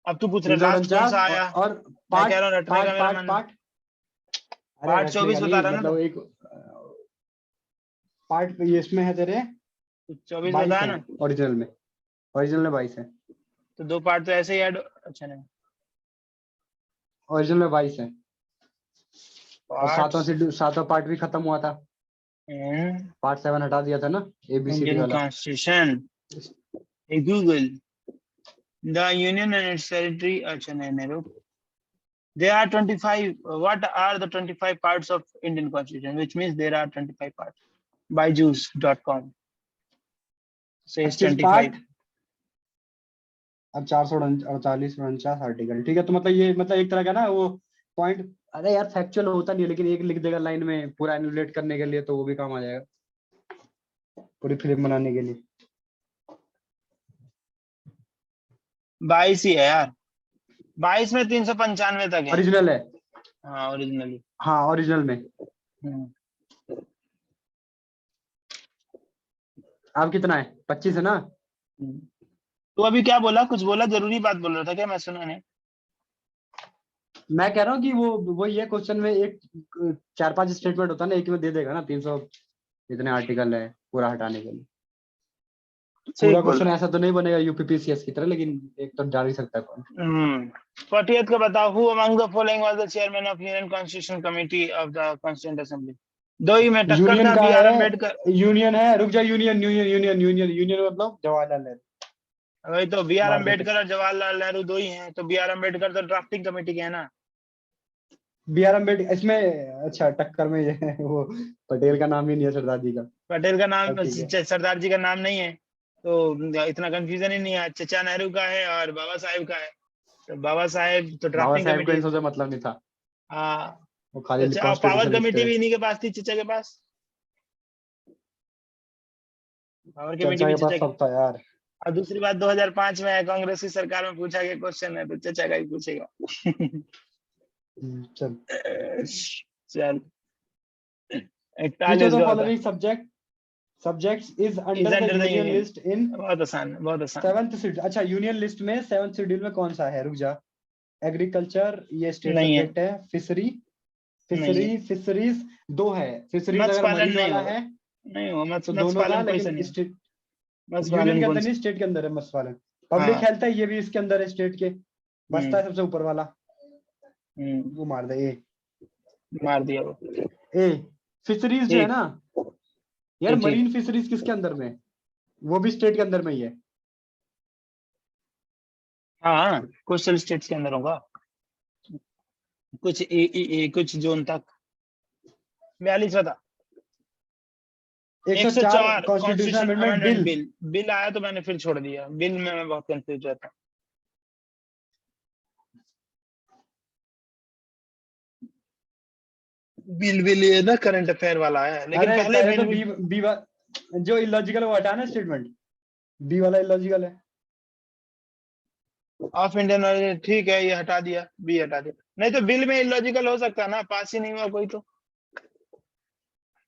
अब तू पूछ रहा लास्ट कौन 349 सा आया? और मैं पार्ट कह रहा हूँ रटने का पार्ट मेरा पार्ट मन। पार्ट अरे पार्ट रटने 24 का बता नहीं, रहा ना मतलब तो। एक पार्ट ये इसमें है तेरे 24 22 बताया है ना। ओरिजिनल में। ओरिजिनल में 22 है। तो 2 पार्ट तो ऐसे ही ऐड, अच्छा नहीं। ओरिजिनल में 22 है। और पार्ट्स सातवां पार्ट भी खत्म हुआ था। इन पार्ट 7 हटा दिया था ना, एबीसीडी इंडियन वाला। Constitution. Google the union and it's territory, अच्छा नहीं रुक। There are 25. What are the 25 parts of Indian Constitution? Which means there are 25 parts. Byju's.com says 25 part, 25. अब 448 49 आर्टिकल, ठीक है। तो मतलब ये मतलब एक तरह का ना वो पॉइंट, अरे यार फैक्चुअल होता नहीं है, लेकिन एक लिख देगा लाइन में पूरा एनुलेट करने के लिए, तो वो भी काम आ जाएगा पूरी फिल्म बनाने के लिए। 22 ही है यार, 22 में 395 तक है। ओरिजिनल है, हाँ ओरिजिनली। हाँ ओरिजिनल में। अब कितना है? 25 है ना? तो अभी क्या बोला, कुछ बोला, जरूरी बात बोल रहा था क्या? मैं सुना नहीं। मैं कह रहा हूँ कि वो ये क्वेश्चन में एक 4-5 स्टेटमेंट होता है ना, एक में दे देगा ना 300 इतने आर्टिकल है पूरा हटाने के लिए। सही पूरा बोल क्वेश्चन रहा ऐसा तो नहीं बनेगा यूपीपीसीएस की तरह, लेकिन एक तो डाल ही सकता है कौन। है। 40th का बताओ, who among the following was the chairman of union constitution committee of the constituent assembly? दो ही में टक्कर यूनियन था, का बी आर है, अम्बेडकर। यूनियन है, रुक जा, union union union union union मतलब जवाहरलाल नेहरू। वही तो, बी आर मार दे अम्बेडकर और जवाहरलाल नेहरू दो ही हैं, तो बी आर अम्बेडकर तो ड्राफ्टिंग कमेटी के है ना। बी आर अम्बेडकर इसमें, अच्छा टक्कर में ये है, वो पटेल का नाम ही नहीं है, सरदार जी का। पटेल का नाम, अब ठीक है। सरदार जी का नाम नहीं है, तो इतना कंफ्यूजन ही नहीं है। चचा नेहरू का है और बाबा साहेब का है, तो बाबा साहेब तो बाबा ड्राफ्टिंग साहेब को कमेटी इन है। सबसे मतलब नहीं था, हाँ, वो खाली और पावर कॉन्स्टिट्यूशन लिखते कमेटी थे। भी इन्हीं के पास थी, चचा के पास। पावर कमेटी चर्चा भी के चचा पास के। सब था यार। और दूसरी बात, 2005 में कांग्रेस की सरकार में पूछा गया क्वेश्चन है, तो चचा का ही पूछेगा। चल, चल, विच ऑफ 41 द का होता following subjects is is under the under the union union. List इन बहुत आसान है, बहुत आसान। 7th schedule. अच्छा यूनियन लिस्ट में 7th शेड्यूल में कौन सा है? रुक जा, एग्रीकल्चर ये स्टेट नहीं है, सब्जेक्ट है। नहीं है। फिशरीज दो है। फिशरीज मत्स्य अगर पालन मरीन नहीं वाला होगा, है नहीं होगा, तो मत्स्य दोनों था, पालन कोई सा लेकिन नहीं है। स्टेट मत्स्य यूनियन पालन के कौन अंदर सा? नहीं, स्टेट के अंदर है मत्स्य पालन। पब्लिक हाँ। हेल्थ है, ये भी इसके अंदर है, स्टेट के। बचता है सबसे ऊपर वाला, हम्म, वो मार दे ए। मार दिया वो। ए फिशरीज जो है ठीक ना यार, ठीक ठीक। मरीन फिशरीज किसके अंदर में है? वो भी स्टेट के अंदर में ही है। हाँ कोस्टल स्टेट्स के अंदर होगा, कुछ कुछ जोन तक। 42 था। 104 104 constitution constitution amendment amendment bill. Bill. Bill आया तो मैंने फिर छोड़ दिया, बिल में मैं बहुत कंफ्यूज रहता हूँ। बिल ये ना करंट अफेयर वाला है, लेकिन अरे पहले पहले तो बिल भी। बी जो इलॉजिकल वो हटाना स्टेटमेंट, बी वाला इलॉजिकल है। ऑफ इंडियन ओरिजिन, ठीक है, ये हटा दिया, बी हटा दिया। नहीं तो बिल में इलॉजिकल हो सकता है ना, पास ही नहीं हुआ कोई तो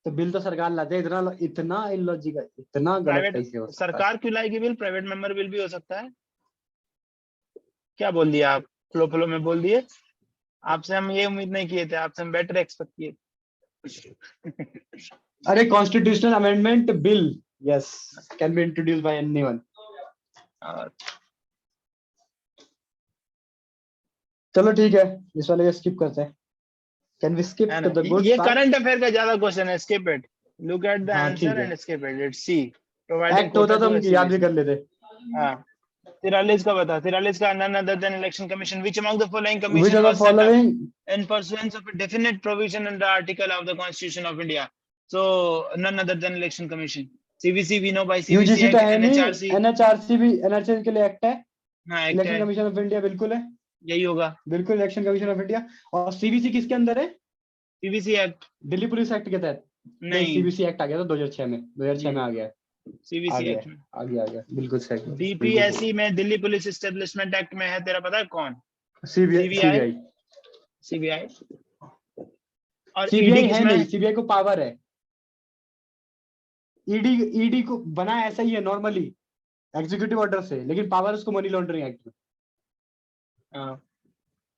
बिल तो सरकार लाते हैं, इतना इतना इलॉजिकल, इतना गलत प्राइवेट कैसे हो सकता है? सरकार क्यों लाएगी बिल? प्राइवेट मेंबर बिल भी हो सकता है। क्या बोल दिया आप, फ्लो फ्लो में बोल दिए। आपसे हम ये उम्मीद नहीं किए थे, आपसे हम बेटर एक्सपेक्ट किए। अरे constitutional amendment bill, yes, can be introduced by anyone. चलो ठीक है, इस वाले को स्किप करते हैं। कैन वी स्किप है टू ना, द गुड ये पार्ट? करंट अफेयर का ज्यादा क्वेश्चन है, skip it, look at the हाँ ठीक आंसर है, and skip it, let's see. Providing act quota होता तो टू हम याद भी एससीबीसी। कर लेते। हाँ, 43 का बता, 43 का, none other than election commission, which among the following Which commission of the was set up following? in pursuance of a definite provision in the article of the Constitution of India? So none other than election commission। CBC we know by CBC UGC तो Act, है नहीं, NHRC। NHRC भी, NHRC के लिए act है। हाँ act election है, commission of India बिल्कुल है, यही होगा। बिल्कुल इलेक्शन कमीशन ऑफ इंडिया। और सीबीसी किसके अंदर है? CBC Act Delhi police act के तहत। नहीं, नहीं, सीबीसी एक्ट आ गया था 2006 में, 2006 में आ गया है। आ CBC गया Act में। आ गया बिल्कुल सही, बिल्कुल DPSC में दिल्ली पुलिस एस्टेब्लिशमेंट एक्ट में है, तेरा पता है कौन? सही। CBI, CBI, CBI। और सीबीआई ईडी है किसमें नहीं, है? सीबीआई को पावर है। ईडी, ईडी को बना ऐसा ही है नॉर्मली, एग्जीक्यूटिव ऑर्डर से, लेकिन पावर उसको मनी लॉन्ड्रिंग एक्ट में। हाँ,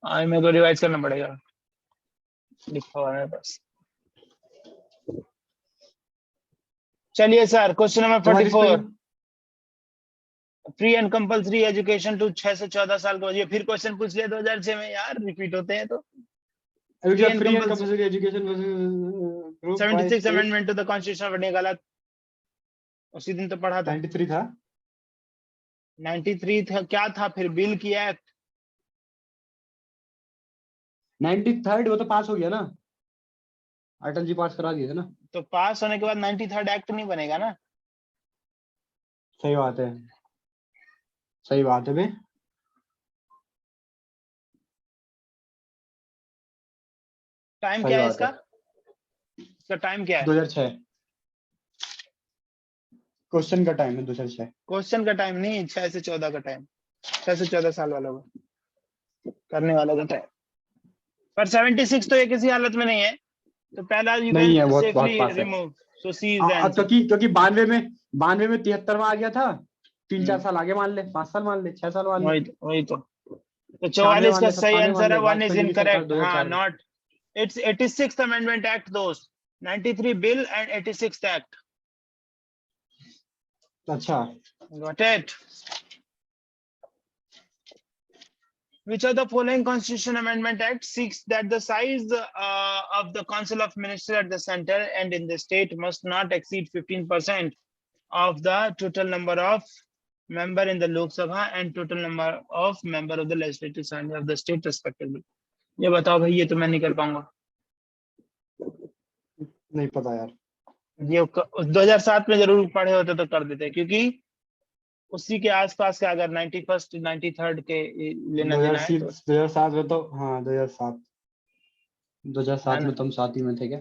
आज मेरे को रिवाइज करना पड़ेगा, लिखा हुआ है मेरे पास। चलिए सर, क्वेश्चन नंबर तुम्हारी 44, spelling? Free and compulsory education to 6 से 14 साल को, ये फिर क्वेश्चन पूछ लिया 2006 में यार, रिपीट होते हैं तो। Free and free and compulsory compulsory education group by 76 state. Amendment to the constitution of India, गलत, उसी दिन तो पढ़ा था। 93 था। 93 था, क्या था फिर, बिल की एक्ट। 93rd वो तो पास हो गया ना, अटल जी पास करा दिए थे ना। तो पास होने के बाद 93rd एक्ट नहीं बनेगा ना। सही बात है, सही बात है बे। टाइम सही क्या है बात इसका, है, इसका टाइम क्या है? 2006 क्वेश्चन का टाइम है, 2006। क्वेश्चन का टाइम नहीं, 6 से 14 का टाइम, 6 से 14 साल वालों का करने वाला का टाइम। पर 76 तो ये किसी हालत में नहीं है, तो पहला यू नहीं कैन है, बहुत बहुत सेफली पास है। Remove, so C is the answer. क्योंकि क्योंकि 92 में 73वां आ गया था, 3-4 हम्म, साल आगे मान ले, 5 साल मान ले, 6 साल मान ले, वही तो 96 44 मान का ले, सही 97 मान आंसर है, ले, वन इज वाजपेयी जी की सरकार इनकरेक्ट। हाँ, 2004 में। Not, it's 86th amendment act दोस्त, 93 बिल एंड 86th एक्ट, अच्छा, got it. Which of the following Constitution Amendment Act seeks that the size of the Council of Ministers at the center and in the state must not exceed 15% of the total number of member in the Lok Sabha and total number of member of the Legislative Assembly of the state respectively? ये बताओ भाई, ये तो मैं नहीं कर पाऊंगा। नहीं पता यार। ये 2007 में जरूर पढ़े होते तो कर देते, क्योंकि उसी के आसपास का अगर 91st 93rd के लेना देना है तो 2007 में तो, हाँ 2007, 2007 है में तुम साथ ही में थे क्या?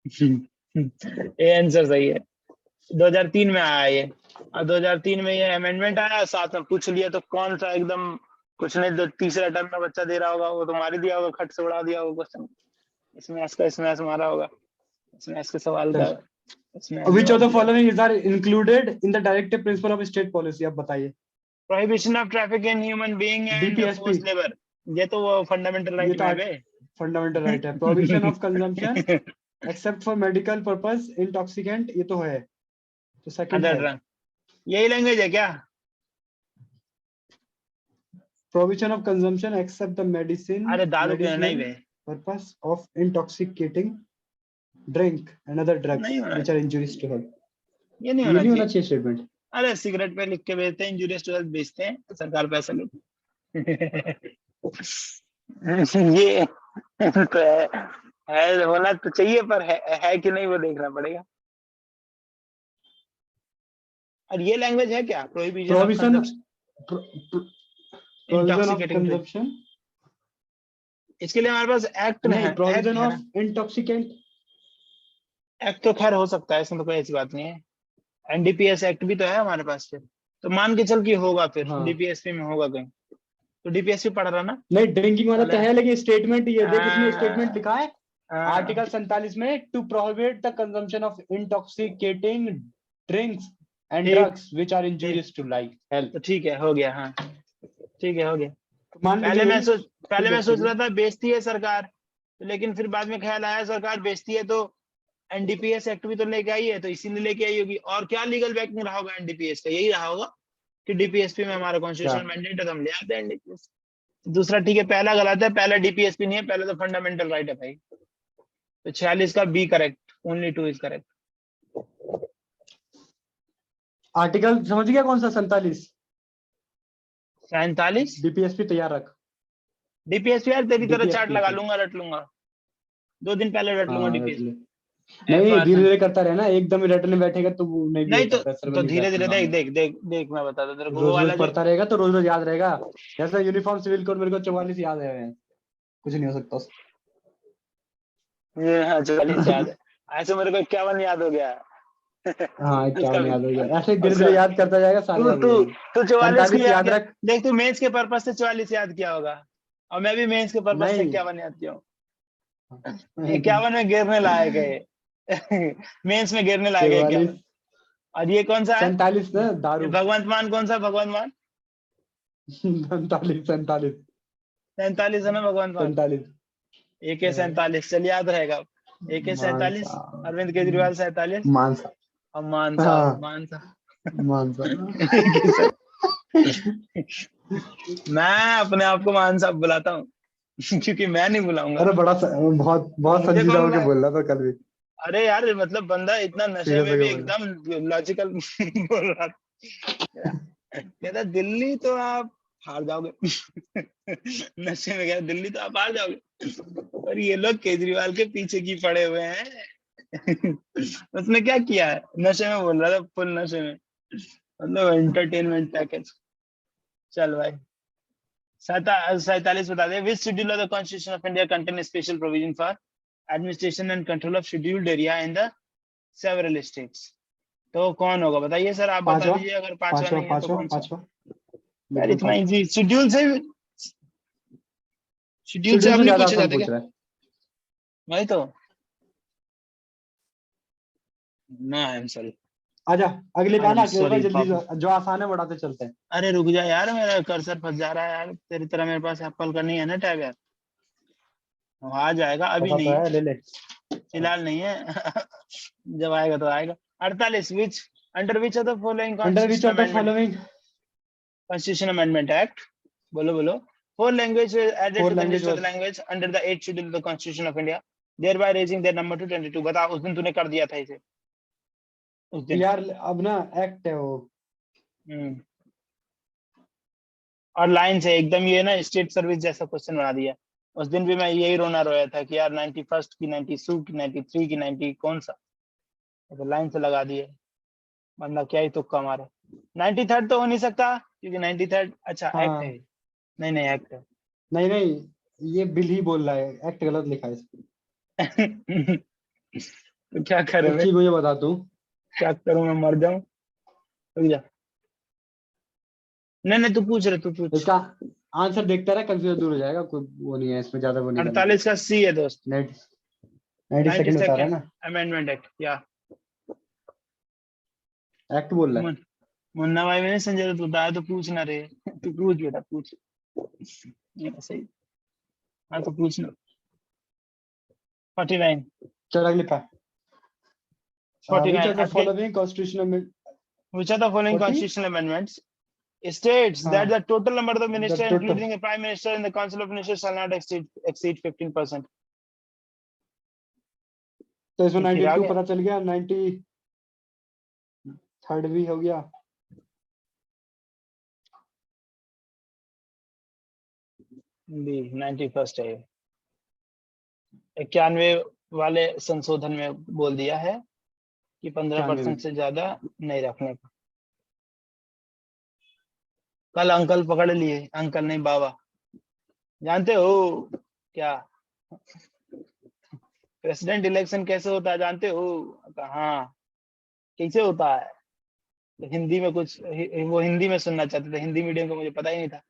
ना। ये आंसर सही है, 2003 में आया ये, और 2003 में ये अमेंडमेंट आया, साथ में पूछ लिया तो कौन सा एकदम कुछ नहीं, जो तीसरे अटेम्प्ट में बच्चा दे रहा होगा वो तो मार ही दिया होगा, खट से उड़ा दिया होगा क्वेश्चन, इसमें इसका इसमें ऐसे मारा होगा, इसमें इसके सवाल का इसमें Which of जवाब the दिया। following is are included in the directive principle of state policy? अब बताइए। Prohibition of traffic in human being and DPSP, force labour, ये तो वो फंडामेंटल ये राइट तो में है बे। फंडामेंटल राइट है। Provision of consumption except for medical purpose intoxicant, ये तो है, तो सेकंड है। यही लैंग्वेज है क्या? Provision of consumption except the medicine, अरे दारू पीना नहीं मेडिसिनल बे, purpose of intoxicating drink and other drugs नहीं होना व्हिच आर चाहिए, इंजूरियस टू हेल्थ। ये नहीं ये होना नहीं होना चाहिए। चाहिए स्टेटमेंट। अरे सिगरेट पे लिख के बेचते हैं, इंजूरियस टू हेल्थ बेचते हैं, सरकार पैसा लूट। ये तो है होना तो चाहिए, पर है कि नहीं वो देखना पड़ेगा। और ये लैंग्वेज है क्या, prohibition of provision consumption provision of intoxicating drink, consumption, इसके लिए हमारे पास एक्ट है, नहीं, प्रोविजन एक्ट है ऑफ ना, इंटॉक्सिकेंट। एक्ट तो खैर हो सकता है, इसमें तो कोई ऐसी बात नहीं है। एनडीपीएस एक्ट भी तो है हमारे पास फिर। तो मान के चल कि होगा, फिर हाँ। डीपीएसपी में होगा कहीं, तो डीपीएसपी पढ़ रहा ना। नहीं, ड्रिंकिंग वाला तो है, लेकिन स्टेटमेंट ये देख, इसमें स्टेटमेंट हाँ, लिखा है हाँ, आर्टिकल 47 में, to prohibit the consumption of intoxicating drinks and ठीक ड्रग्स व्हिच आर ठीक, इंजूरियस टू लाइफ हेल्थ। तो ठीक है, हो गया, हाँ ठीक है, हो गया। मान लीजिए यही पहले कुछ मैं ऐसे सोच भी। रहा था बेचती है सरकार, लेकिन फिर बाद में ख्याल आया सरकार बेचती है तो एनडीपीएस एक्ट भी तो लेके आई है, तो इसीलिए लेके आई होगी। और क्या लीगल बैकिंग रहा होगा एनडीपीएस का, यही रहा होगा कि डीपीएसपी में हमारा क्या? कॉन्स्टिट्यूशनल मैंडेट है तो हम ले आते हैं एनडीपीएस। दूसरा ठीक है, पहला गलत है, पहला डीपीएसपी नहीं है, पहला तो फंडामेंटल राइट है भाई। तो 46 का B correct, only 2 is correct. Article समझ गया कौन सा? 47। 47 डीपीएसपी तैयार रख। डीपीएसपी यार तेरी तरह चार्ट डीपीएसपी लगा पे। लूंगा, रट लूंगा, 2 दिन पहले रट लूंगा हाँ, रट ले। डीपीएसपी। नहीं, धीरे एफआर धीरे करता रहना, एकदम ही रटने बैठेगा तो वो नहीं भी नहीं होता, प्रेशर तो बन धीरे जाता धीरे दिमाग देख में। देख देख देख, मैं बताता तेरे को वो रोज वाला रोज जो। पढ़ता रहेगा तो रोज रोज याद रहेगा। जैसे यूनिफॉर्म सिविल कोड मेरे को 44 याद है, कुछ नहीं हो सकता उससे। ये हाँ 44 याद है, ऐसे मेरे को 51 याद हो गया। हाँ, उसका 51 याद हो गया, ऐसे धीरे उसका धीरे याद करता जाएगा, सारे तू याद हो तू जाएंगे। तू 44 को 47 याद याद किया, रख। देख तू मेंस के पर्पस से 44 याद किया होगा, और मैं भी मेंस के पर्पस से नहीं। 51 याद किया हूँ। 51 में गिरने लायक है। मेंस में गिरने लायक है 51। 44। और ये कौन सा है? 47 ना, ये दारू। भगवंत मान कौन सा भगवंत मान? 47 47 47 है ना भगवंत मान। 47। AK-47 चल याद रहेगा। AK-47, मानसा। अरविंद केजरीवाल 47, मानसा। और मान साहब, हाँ, मान साहब। मानसा। मैं अपने आप को मान साहब बुलाता हूँ। क्योंकि मैं नहीं बुलाऊंगा, अरे बहुत तो बहुत मुझे संजीदा कौन होके बुलाए? बोल रहा था कल भी। अरे यार मतलब बंदा इतना नशे सीरियस में भी होके बोल एकदम लॉजिकल बोल रहा था। कहता दिल्ली तो आप हार जाओगे। नशे में, कहता दिल्ली तो आप हार जाओगे, और ये लोग केजरीवाल के पीछे की पड़े हुए हैं। उसने क्या किया है, नशे में बोल रहा था, फुल नशे में, मतलब एंटरटेनमेंट पैकेज। चल भाई, 47 बता दे। Which schedule of the constitution of India contain special provision for administration and control of scheduled area in the several states? तो कौन होगा बताइए सर, आप बता पांचवा। दीजिए, अगर पांचवा पांचवा नहीं है तो पांचवा कौन सा? पांचवा। यार बिल्कुल इतना पांचवा। इजी, शेड्यूल से शेड्यूल आप से नहीं ज्यादा पूछे आसान जाते पूछ क्या? रहा है। वही तो। नो आई एम सॉरी, आजा, अगले पे आई एम आना, अगले पे सॉरी जल्दी पापा। जो आसान है बढ़ाते चलते हैं। अरे रुक जा यार, मेरा कर्सर फंस जा रहा है यार, तेरी तरह मेरे पास एप्पल का नहीं है ना टैब यार। वो आ जाएगा, अभी पता तो नहीं है, है, ले ले। फिलहाल नहीं है। जब आएगा तो आएगा। 48, which under which of the following under which constitution of the amendment, following Constitution Amendment Act, बोलो बोलो, four language were added four to the language list of the was? language under the 8th schedule of the Constitution of India, thereby raising their number to 22। बता, उस दिन तूने कर दिया था इसे, उस दिन। यार अब ना एक्ट है वो। हम्म। और लाइन से एकदम ये ना स्टेट सर्विस जैसा क्वेश्चन बना दिया। उस दिन भी मैं यही रोना रोया था कि यार 91st की, 92 की, 93 की, 90 कौन सा, तो लाइन से लगा दिए, बंदा क्या ही तुक्का मारे। 93rd तो हो नहीं सकता, क्योंकि 93rd अच्छा एक्ट है। हाँ। नहीं नहीं एक्ट है। नहीं नहीं, ये बिल ही बोल रहा है, एक्ट गलत लिखा है इसमें। तो क्या करे एक मैं, चीज मुझे बता दूं, क्या करूं, मैं मर जाऊं? रुक जा, नहीं नहीं तू पूछ रहे, तू पूछ। इसका आंसर देखता रहा, कंफ्यूज दूर हो जाएगा, कोई वो नहीं है इसमें, ज्यादा वो नहीं करना। 48 का सी है दोस्त। 90 नाइन्टी सेकंड बता रहा है सेकेंड ना। अमेंडमेंट एक्ट, या एक्ट बोल रहा है। मुन्ना भाई मैंने संजय दत्त बताया तो पूछ ना रे। तू पूछ बेटा पूछ, सही। हाँ तो पूछना। 49, चल अगले पे। विच 49 of the following constitution which of the following 40 constitutional amendments states that हाँ, the total number of the the minister total. including the prime minister and the council of ministers shall not exceed 15%? तो इसमें फिर आ 92 गया पता चल गया, 93rd भी हो गया। बी 91st है। 91 वाले संशोधन में बोल दिया है कि 15% से ज्यादा नहीं रखने का। कल अंकल पकड़ लिए, अंकल नहीं बाबा, जानते हो क्या प्रेसिडेंट इलेक्शन कैसे होता है जानते हो? हाँ कैसे होता है? तो हिंदी में कुछ वो हिंदी में सुनना चाहते थे, हिंदी मीडियम का मुझे पता ही नहीं था।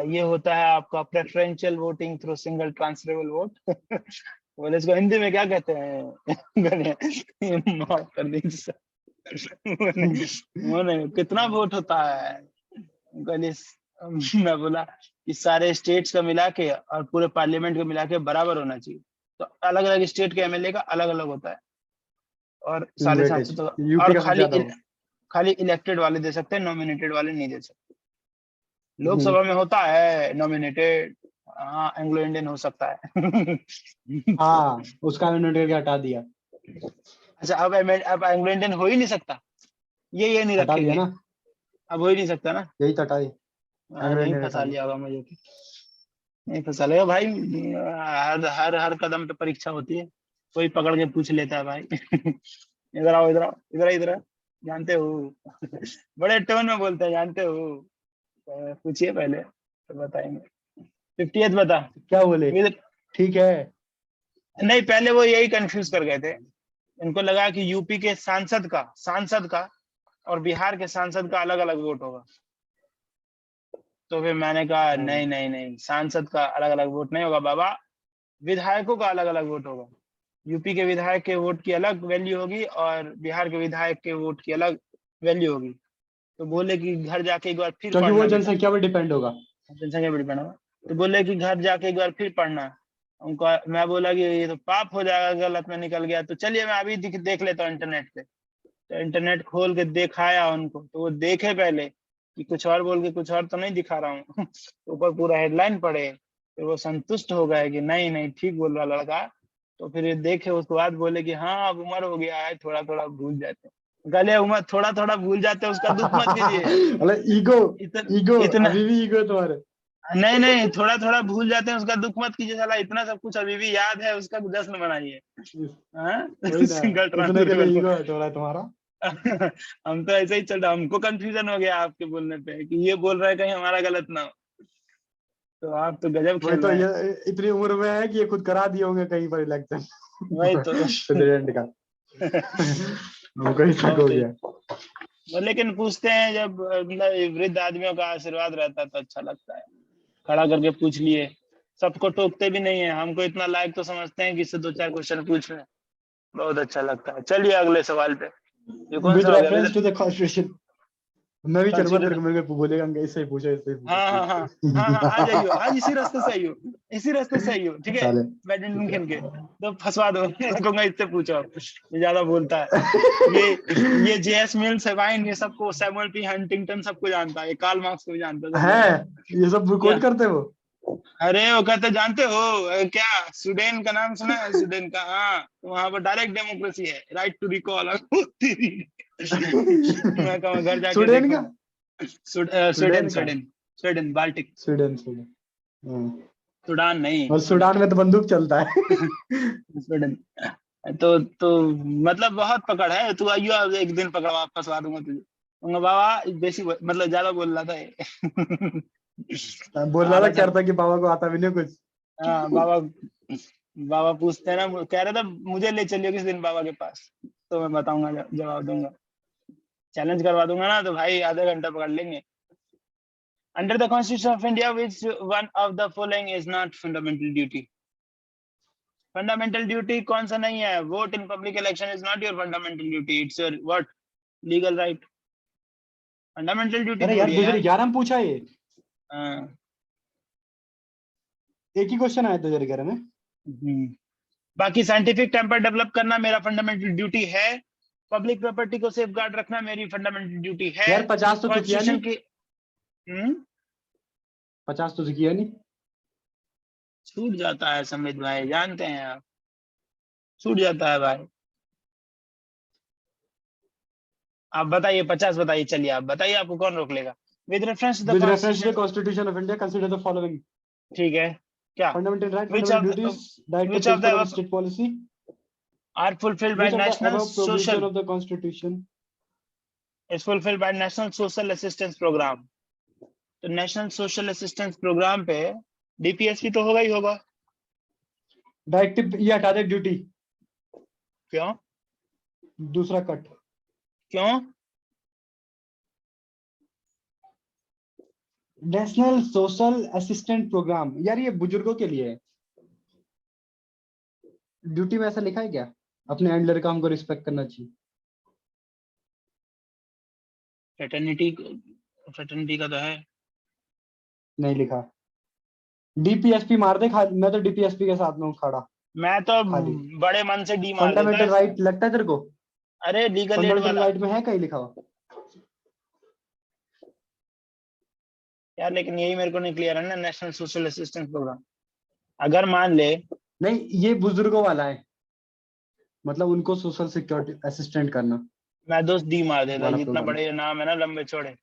ये होता है आपका preferential voting through single transferable vote. बोले इसको हिंदी में क्या कहते हैं? माफ कर दीजिए सर। उन्होंने कितना वोट होता है? मैं बोला कि सारे स्टेट्स का मिला के और पूरे पार्लियामेंट का मिला के बराबर होना चाहिए। तो अलग अलग स्टेट के एमएलए का अलग अलग होता है, और साढ़े सात वेटेज सौ तो, यूपी और का सबसे ज्यादा होगा। खाली इलेक्टेड वाले दे सकते हैं, नॉमिनेटेड वाले नहीं दे सकते। हम्म, लोकसभा में होता है नॉमिनेटेड, हाँ एंग्लो इंडियन हो सकता है। हाँ उसका मैंने करके हटा दिया। अच्छा, अब एंग्लो इंडियन हो ही नहीं सकता, ये नहीं हटा दिया रखेंगे, ना, अब हो ही नहीं सकता ना। यही तो हटाई, एंग्लो नहीं इंडियन हटा फंसा दिया। लिया होगा मुझे, नहीं फंसा लेगा भाई। हर हर हर कदम पे परीक्षा होती है, कोई पकड़ के पूछ लेता है भाई। इधर आओ, इधर आओ, इधर इधर आओ। जानते हो? बड़े टोन में बोलते हैं, जानते हो? पूछिए पहले तो बताएंगे। 50th बता। क्या बोले? इधर ठीक है। नहीं, पहले वो यही कंफ्यूज कर गए थे, इनको लगा कि यूपी के सांसद का और बिहार के सांसद का अलग अलग वोट होगा। तो फिर मैंने कहा हाँ। नहीं नहीं नहीं, सांसद का अलग अलग वोट नहीं होगा बाबा, विधायकों का अलग अलग वोट होगा। यूपी के विधायक के वोट की अलग वैल्यू होगी और बिहार के विधायक के वोट की अलग वैल्यू होगी। तो बोले कि घर जाके एक बार फिर क्योंकि वो पढ़ना बेटा, जनसंख्या पर डिपेंड होगा। जनसंख्या पर डिपेंड होगा। तो बोले कि घर जाके एक बार फिर पढ़ना। उनको मैं बोला कि ये तो पाप हो जाएगा, गलत में निकल गया। तो चलिए मैं अभी देख लेता हूँ इंटरनेट पे। तो इंटरनेट खोल के दिखाया उनको, तो वो देखे पहले कि कुछ और बोल के कुछ और तो नहीं दिखा रहा हूँ। ऊपर पूरा हेडलाइन पढ़े, फिर वो संतुष्ट हो गए कि नहीं नहीं ठीक बोल रहा लड़का। तो फिर ये देखे उसके बाद बोले कि हाँ अब उम्र हो गया है, थोड़ा थोड़ा भूल जाते हैं। गले उम्र थोड़ा थोड़ा भूल जाते हैं, उसका दुख मत कीजिए। मतलब ईगो, ईगो इतना अभी भी ईगो तुम्हारे। नहीं नहीं, थोड़ा थोड़ा भूल जाते हैं, उसका दुख मत कीजिए। साला इतना सब कुछ अभी भी याद है, उसका जश्न मनाइए। हाँ? वही ना, सिंगल इतने के लिए ट्रांसफर। ईगो हट हो रहा है तुम्हारा। हम तो ऐसे ही चल रहा, हमको कंफ्यूजन हो गया आपके बोलने पे कि ये बोल रहा है कहीं हमारा गलत ना हो। तो आप तो गजब वही खेल तो, रहे हैं। ये इतनी उम्र में है कि ये खुद करा दिए होंगे कहीं पर इलेक्शन वही तो। प्रेसिडेंट का। हमको ही शक हो बहुत गया। लेकिन पूछते हैं जब मतलब वृद्ध आदमियों का आशीर्वाद रहता है तो अच्छा लगता है। खड़ा करके पूछ लिए, सबको टोकते भी नहीं है, हमको इतना लायक तो समझते हैं कि इससे दो चार क्वेश्चन पूछ रहे हैं। बहुत अच्छा लगता है। चलिए अगले सवाल पे। ये कौन विद सा हो गया? Reference to the constitution. मैं भी चलूंगा तेरे कंसीडर। को, मेरे को बोलेगा इससे ही पूछो, इससे ही पूछो हाँ हाँ हाँ, हाँ हाँ आ जाइयो, आज इसी रास्ते से आइयो, इसी रास्ते से आइयो, ठीक है? साले। बैडमिंटन खेल के तो फंसवा दो। कहूंगा इससे पूछो आप, ये ज्यादा बोलता है। ये ये जेएस मिल्स, वाइन, ये सबको, सैमुअल पी हंटिंगटन सबको जानता है, कार्ल मार्क्स को भी जानता है, सब है, जानता ये सब है क्या? कोट करते हो? अरे वो कहते जानते हो क्या, स्वीडन का नाम सुना है? स्वीडन का, हाँ, तो वहां पर डायरेक्ट डेमोक्रेसी है, राइट टू रिकॉल। मैं कहूँ घर जाके स्वीडन का? देखूंगा। स्वीडन स्वीडन का? Sweden Sweden, Baltic. Sweden, Sweden. हाँ। सूडान नहीं, और सूडान। सूडान में तो बंदूक चलता है। स्वीडन। तो मतलब बहुत पकड़ है। तू आइयो, अब एक दिन पकड़वा फंसवा दूंगा तुझे, कहूंगा बाबा बेसी मतलब ज्यादा बोल रहा था ये। बोल रहा था, आधा कह चल। रहा था कि बाबा को आता भी नहीं कुछ। हाँ बाबा, बाबा पूछते हैं ना, कह रहे थे मुझे ले चलिए किसी दिन बाबा के पास, तो मैं बताऊंगा, जवाब दूंगा। चैलेंज करवा दूंगा ना तो भाई आधे घंटा पकड़ लेंगे। Under the constitution of India which one of the following is not fundamental duty? Fundamental duty कौन सा नहीं है? Vote in public election is not your fundamental duty, it's your what, legal right. Fundamental duty अरे यार थोड़ी है यार। 2011 में पूछा ये, हाँ। एक ही क्वेश्चन आया 2011 में। बाकी साइंटिफिक टेम्पर डेवलप करना मेरा फंडामेंटल ड्यूटी है, पब्लिक प्रॉपर्टी को सेफगार्ड रखना मेरी फंडामेंटल ड्यूटी है। यार 50 तो किया कॉन्स्टिट्यूशन नहीं, की 50 तो किया नहीं। छूट जाता है समित भाई, जानते हैं आप, छूट जाता है भाई। आप बताइए, 50 बताइए, चलिए आप बताइए, आपको कौन रोक लेगा? With reference to the with reference to the constitution. Constitution of India consider the following ठीक है, क्या? Fundamental right, which fundamental of duties, directive which of principle of the state policy, are fulfilled by which of the national above provision social, of the constitution. Is fulfilled by national social assistance programme. तो national social assistance programme पे DPSP तो होगा ही होगा। Directive, ये हटा दे duty, क्यों? दूसरा cut. क्यों? नेशनल सोशल असिस्टेंट प्रोग्राम, यार ये बुजुर्गों के लिए है। ड्यूटी में ऐसा लिखा है क्या, अपने एल्डर का हमको रिस्पेक्ट करना चाहिए? फ्रेटर्निटी का तो है। नहीं लिखा। डीपीएसपी मार दे खाली, मैं तो डीपीएसपी के साथ में हूँ खड़ा मैं तो खाली। बड़े मन से डी मार देता फंडामेंटल इसमें। राइट लगता है तेरे को? अरे लीगल एड फंडामेंटल वाला राइट में है कहीं लिखा हुआ? यार, लेकिन यही मेरे को नहीं क्लियर है ना, नेशनल सोशल असिस्टेंस प्रोग्राम। अगर मान ले, नहीं, ये बुजुर्गों वाला है, मतलब उनको सोशल सिक्योरिटी असिस्टेंट करना मैं दोस्त डी मार देता, वाला जितना प्रोग्राम। बड़े नाम है ना लंबे चौड़े,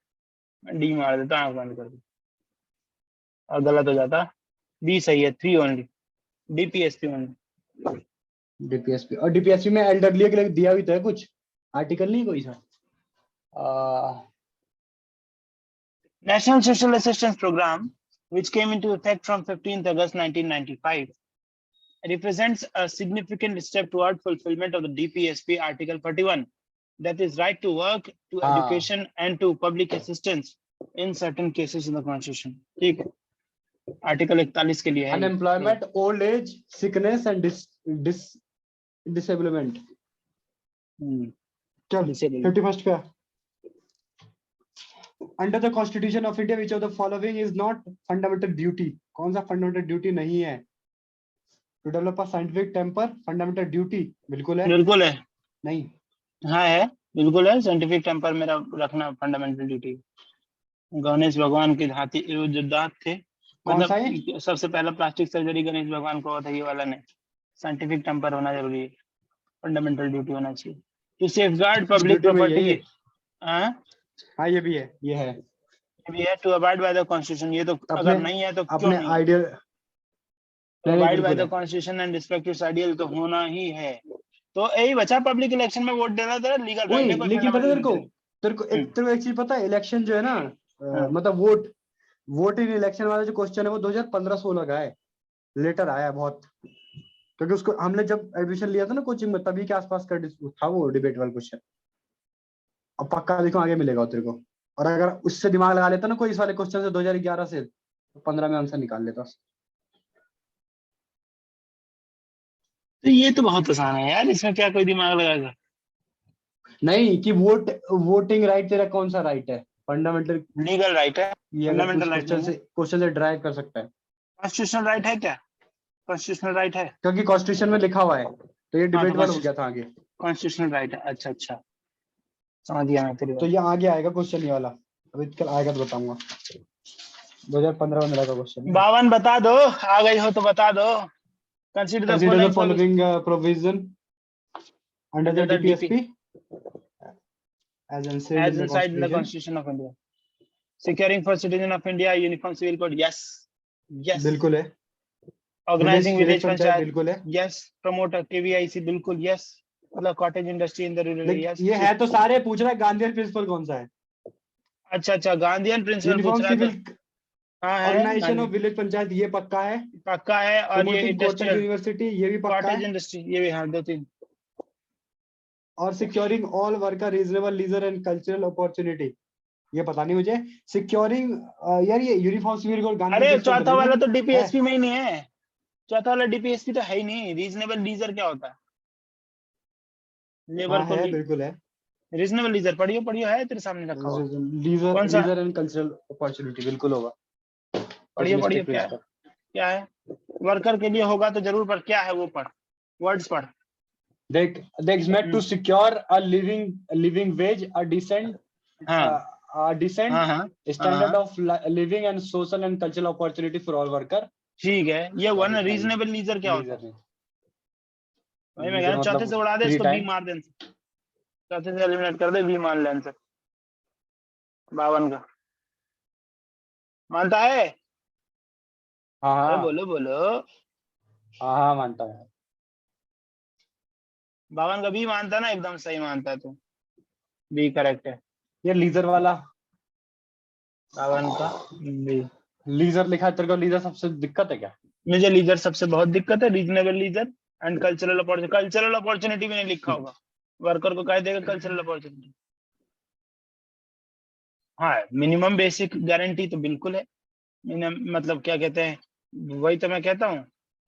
मैं डी मार देता आंख बंद करके। और गलत हो जाता, बी सही है, 3 ओनली, डीपीएसपी ओनली। डीपीएसपी, और डीपीएसपी में एल्डरली के लिए दिया भी तो है कुछ, आर्टिकल नहीं कोई सा? National Social Assistance Program, which came into effect from 15th August 1995, represents a significant step toward fulfillment of the DPSP Article 41, that is right to work, to हाँ, education and to public assistance in certain cases in the Constitution. ठीक है, article 41 के लिए है ये। Unemployment, old age, sickness and disablement. चल Disable. 51st पे। Under the constitution of India, which of the following is not fundamental duty? कौन सा फंडामेंटल ड्यूटी नहीं है? To develop a scientific temper, fundamental duty बिल्कुल है। बिल्कुल है। नहीं, हाँ है, बिल्कुल है, साइंटिफिक टेम्पर मेरा रखना फंडामेंटल ड्यूटी। गणेश भगवान के हाथी जो दांत थे, कौन सा है? मतलब सबसे पहला प्लास्टिक सर्जरी गणेश भगवान को हुआ था, ये वाला नहीं। साइंटिफिक टेम्पर होना जरूरी है, फंडामेंटल ड्यूटी होना चाहिए, टू सेफगार्ड पब्लिक ड्यूटी में यही प्रॉपर्टी। है। हाँ ये भी है, ये है। To abide by the constitution, ये तो अपने अगर नहीं है तो क्यों अपने नहीं है? आइडियल, टू नहीं अबाइड बाय बिल्कुल द है। Constitution and respect it's ideal, तो होना ही है। तो यही बचा, पब्लिक इलेक्शन में वोट देना तेरा लीगल राइट है, वही, कोई लेकिन पता है फंडामेंटल तेरे को, नहीं। तेरे को एक चीज पता है, इलेक्शन जो है ना, हाँ। मतलब वोट इन इलेक्शन वाला जो क्वेश्चन है वो 2015-16 का है, लेटर आया है बहुत। क्योंकि उसको हमने जब एडमिशन लिया था ना कोचिंग में, तभी के आसपास का था वो डिबेट वाला क्वेश्चन। अब पक्का देखो आगे मिलेगा तेरे को, और अगर उससे दिमाग लगा लेता ना कोई इस वाले क्वेश्चन से 2011 से, तो 15 में आंसर निकाल लेता। तो ये तो बहुत आसान है यार, इसमें क्या कोई दिमाग लगाएगा? नहीं कि वोटिंग राइट तेरा कौन सा राइट है, फंडामेंटल, लीगल राइट है, ये अगर तू इस फंडामेंटल राइट नहीं है। क्वेश्चन से ड्राइव कर सकता है। कॉन्स्टिट्यूशनल राइट है क्या? कॉन्स्टिट्यूशनल राइट है। क्योंकि कॉन्स्टिट्यूशन में लिखा हुआ है, तो ये हाँ, तो डिबेटेबल हो गया था आगे। कॉन्स्टिट्यूशनल राइट है, अच्छा अच्छा, समझ गया मैं तेरी तो बात। ये आगे आएगा क्वेश्चन ये वाला, अभी कल आएगा तो बताऊंगा। 2015 का क्वेश्चन है। 52 बता दो, आ गई हो तो बता दो। Consider the consider the following following provision under the DPSP as inside as in the inside in the constitution. Constitution of India. Securing for citizen of India uniform civil code, yes. Yes. बिल्कुल है। Organizing village village panchayat panchayat, बिल्कुल है। yes. Promote KVIC, बिल्कुल yes. मतलब cottage industry in the rural लेकिन areas, ये है तो सारे, पूछ रहा है गांधी प्रिंसिपल कौन सा है। अच्छा अच्छा, गांधीयन प्रिंसिपल पूछ यूनिफॉर्म रहा है तो सिविल हाँ है organisation Gandhi, of village panchayat, ये पक्का है। पक्का है। और ये प्रमोटिंग कॉटेज इंडस्ट्रियल, यूनिवर्सिटी, ये भी पक्का कॉटेज है। इंडस्ट्री, ये भी हाँ, 2-3। और securing all worker reasonable leisure and cultural opportunity, ये पता नहीं मुझे। सिक्योरिंग, यार ये यूनिफॉर्म सिविल कोड गांधी अरे प्रिंसिपल चौथा थोड़ी ना वाला तो है। डीपीएसपी में ही नहीं है, चौथा वाला डीपीएसपी तो है ही नहीं। रीजनेबल लीजर क्या होता है? लेबर हाँ को है, बिल्कुल है। रीजनेबल लीजर, पढ़ियो पढ़ियो, है तेरे सामने रखा हुआ। लीजर कौन सा? लीजर एंड कल्चरल अपॉर्चुनिटी बिल्कुल होगा। पढ़ियो पढ़ियो, सोशलिस्टिक क्या है? प्रिंसिपल। क्या है? वर्कर के लिए होगा तो जरूर, पर क्या है वो पढ़, वर्ड्स पढ़। देख देख, met to secure a living wage, a decent हाँ हाँ हाँ स्टैंडर्ड हाँ, of living and social and cultural opportunity for all worker. ठीक है, ये हुआ ना। सॉरी सॉरी, रीजनेबल लीजर क्या होता है? लीजर नहीं, भाई मैं कह रहा लीजर हूँ चौथे मतलब से उड़ा दे फ्री इसको, बी टाइम। मार दे आंसर। चौथे से एलिमिनेट कर दे, बी मान ले आंसर 52 का। मानता है? हाँ अरे हाँ बोलो बोलो। हाँ हाँ, मानता है। 52 का बी मानता ना, एकदम सही मानता है तू, बी करेक्ट है। ये लीजर वाला, 52 का बी। लीजर लिखा है तेरे को, लीजर सबसे दिक्कत है क्या? मुझे लीजर सबसे बहुत दिक्कत है, reasonable leisure and cultural opportunity. Cultural opportunity भी नहीं लिखा होगा, वर्कर को कह देगा कल्चरल अपॉर्चुनिटी। हाँ, मिनिमम बेसिक गारंटी तो बिल्कुल है। मतलब क्या कहते हैं, वही तो मैं कहता हूँ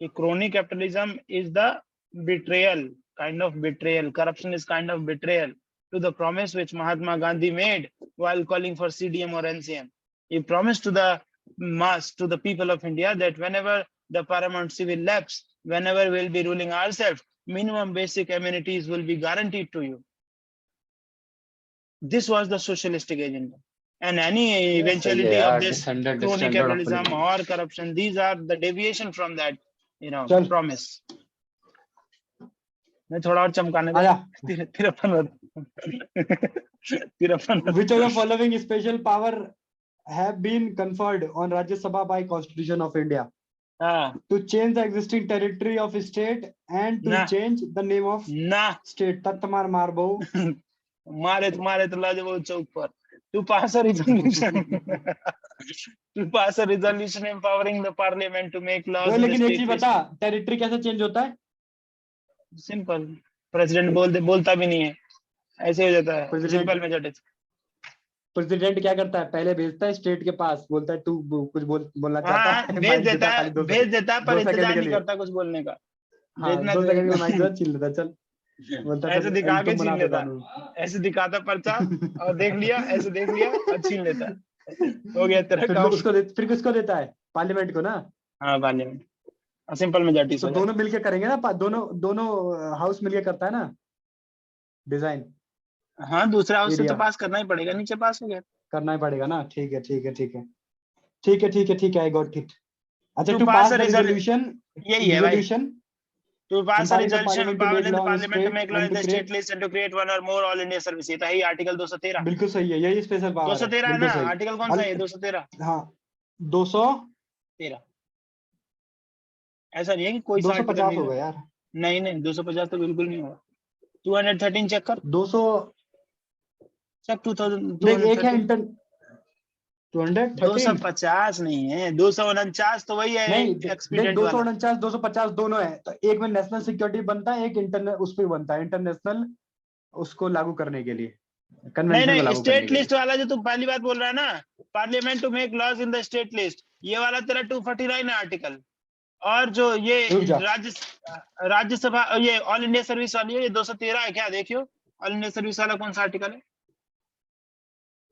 कि crony capitalism is the betrayal, kind of betrayal. Corruption is kind of betrayal to the promise which Mahatma Gandhi made while calling for CDM or NCM. He promised to the mass, to the people of India, that whenever the paramount civil lapse, whenever we'll be ruling ourselves, minimum basic amenities will be guaranteed to you. This was the socialistic agenda. And any eventuality of this crony capitalism or corruption, these are the deviation from that, promise. मैं थोड़ा और चमकाने दे, तिरपन Which of the following special power have been conferred on Rajya Sabha by Constitution of India? To change the existing territory of state and to change the name of state. तत्मार मार बहु मारे तो लाजवाब चौक पर. To pass a resolution. To pass a resolution empowering the parliament to make laws. लेकिन एक चीज बता, टेरिटरी कैसे चेंज होता है? सिंपल, प्रेसिडेंट बोलता भी नहीं है, ऐसे हो जाता है. Simple method. प्रेसिडेंट क्या करता है, पहले भेजता है स्टेट के पास, बोलता है तू कुछ बोलना चाहता है, भेज देता है पर इंतजार नहीं करता कुछ बोलने का. भेजना 2 सेकंड में माइक छीन लेता, चल बोलता ऐसे दिखा के छीन लेता, ऐसे दिखाता पर्चा और देख लिया, ऐसे देख लिया और छीन लेता. हो गया तेरा काम. फिर किसको देता है? पार्लियामेंट को ना. हाँ, पार्लियामेंट. Simple majority. तो दोनों मिलके करेंगे ना, दोनों हाउस मिलके करता है ना डिजाइन. हाँ, दूसरा हाउस से तो पास करना ही पड़ेगा, नीचे पास हो गया, करना ही पड़ेगा ना. ठीक है, आई गॉट इट. अच्छा, टू पास अ रेजोल्यूशन, यही है भाई. To pass a resolution empowering the parliament to make law in the state list and to create one or more all India service. ये तो है आर्टिकल 213. बिल्कुल सही है, यही स्पेशल पावर है. 213 है ना, आर्टिकल कौन सा है? 213. हाँ, 213. ऐसा नहीं है कि कोई 250 होगा यार. नहीं 250 तो बिल्कुल नहीं होगा. 213 चेक कर. 200 चेक 2000. देख, एक है इंटर 250 नहीं है, 249 तो वही है. नहीं, 249 250 दोनों है. तो एक में नेशनल सिक्योरिटी बनता है, एक इंटरनल उस पे बनता है, इंटरनेशनल उसको लागू करने के लिए. नहीं, स्टेट लिस्ट वाला जो तू पहली बात बोल रहा है ना, parliament to make laws in the state list, ये वाला तेरा 249 है आर्टिकल. और जो ये राज्यसभा, ये ऑल इंडिया सर्विस वाली है, ये 213 है. क्या देखियो, ऑल इंडिया सर्विस वाला कौन सा आर्टिकल है?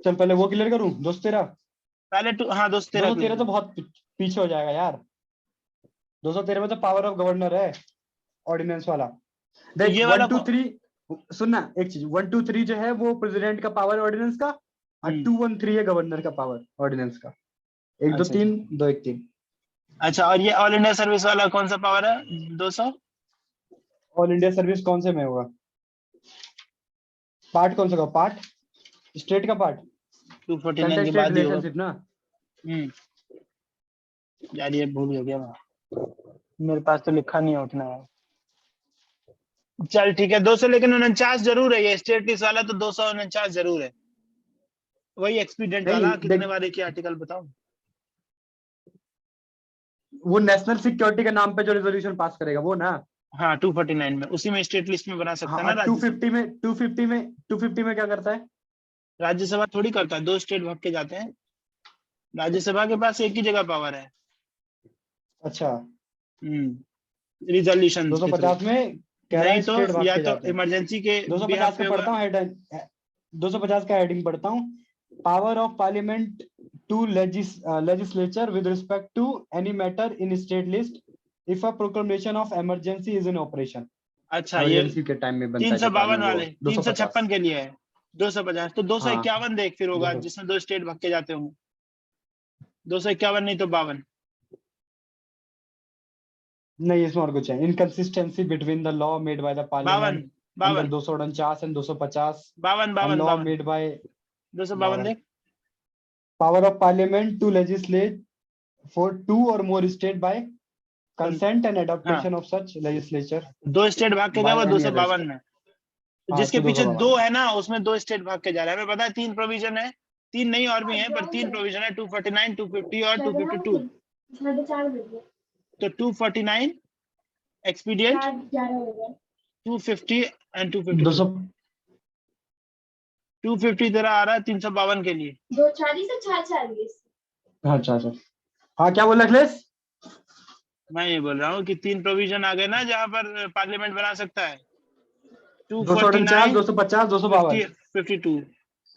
चल पहले वो क्लियर करूं. 213 पहले 213 तो बहुत पीछे हो जाएगा यार. 213 में तो पावर ऑफ गवर्नर है, ऑर्डिनेंस वाला. देख, ये वाला 1 2 3 सुनना एक चीज. 1 2 3 जो है वो प्रेसिडेंट का पावर ऑर्डिनेंस का, और 2 1 3 है गवर्नर का पावर ऑर्डिनेंस का. 1 2 3 2 1 3. अच्छा, और ये ऑल इंडिया सर्विस वाला कौन सा पावर है? 200. ऑल इंडिया सर्विस कौन से में होगा? पार्ट कौन सा का? पार्ट स्टेट का पार्ट 249 के बाद ही होगा ना. यार ये भूल हो गया, मेरे पास तो लिखा नहीं है उतना. चल ठीक है, 200 लेकिन 49 जरूर है. ये स्टेट लिस्ट वाला तो 249 जरूर है. वही एक्सपीडिएंट वाला कितने वाले की आर्टिकल बताओ? वो नेशनल सिक्योरिटी के नाम पे जो रेजोल्यूशन पास करेगा वो ना. हाँ, 249 में, उसी में स्टेट लिस्ट में बना सकता है ना. 250 में क्या करता है? राज्यसभा थोड़ी करता है, 2 स्टेट भाग के जाते हैं. राज्यसभा के पास एक ही जगह पावर है. अच्छा, रिजोल्यूशन 250 में नहीं तो या तो इमरजेंसी के 250 का पढ़ता हूँ. 250 का हेडिंग पढ़ता हूँ. Power of parliament to legislature with respect to any matter in state list if a proclamation of emergency is in operation. अच्छा, ये के टाइम में बनता है. 352 वाले 356 के लिए है. 250 तो 251 देख फिर होगा, जिसमें 2 स्टेट भाग के जाते होंगे. 251 नहीं तो 52. नहीं, इसमें और कुछ है. Inconsistency between the law made by the parliament 249 and 250. 52 law made by 252 देख. Power of parliament to legislate for 2 और more state by consent and adoption of such legislature. 2 state भाग के गया वो 252 में. जिसके पीछे 2 है ना, उसमें 2 स्टेट भाग के जा रहा है. हमें पता है 3 प्रोविजन है, 3 नहीं और भी है, पर 3 प्रोविजन है. 249, 250 और 252. तो 249 एक्सपीडिएंट, 250 एंड 252. 250 तेरा आ रहा है 352 के लिए। 240 से 440। अच्छा अच्छा, हाँ क्या बोल रहा अखिलेश? मैं ये बोल रहा हूँ कि 3 प्रोविजन आ गए ना जहाँ पर पार्लियामेंट बना सकता है। 249, 250, 252। 52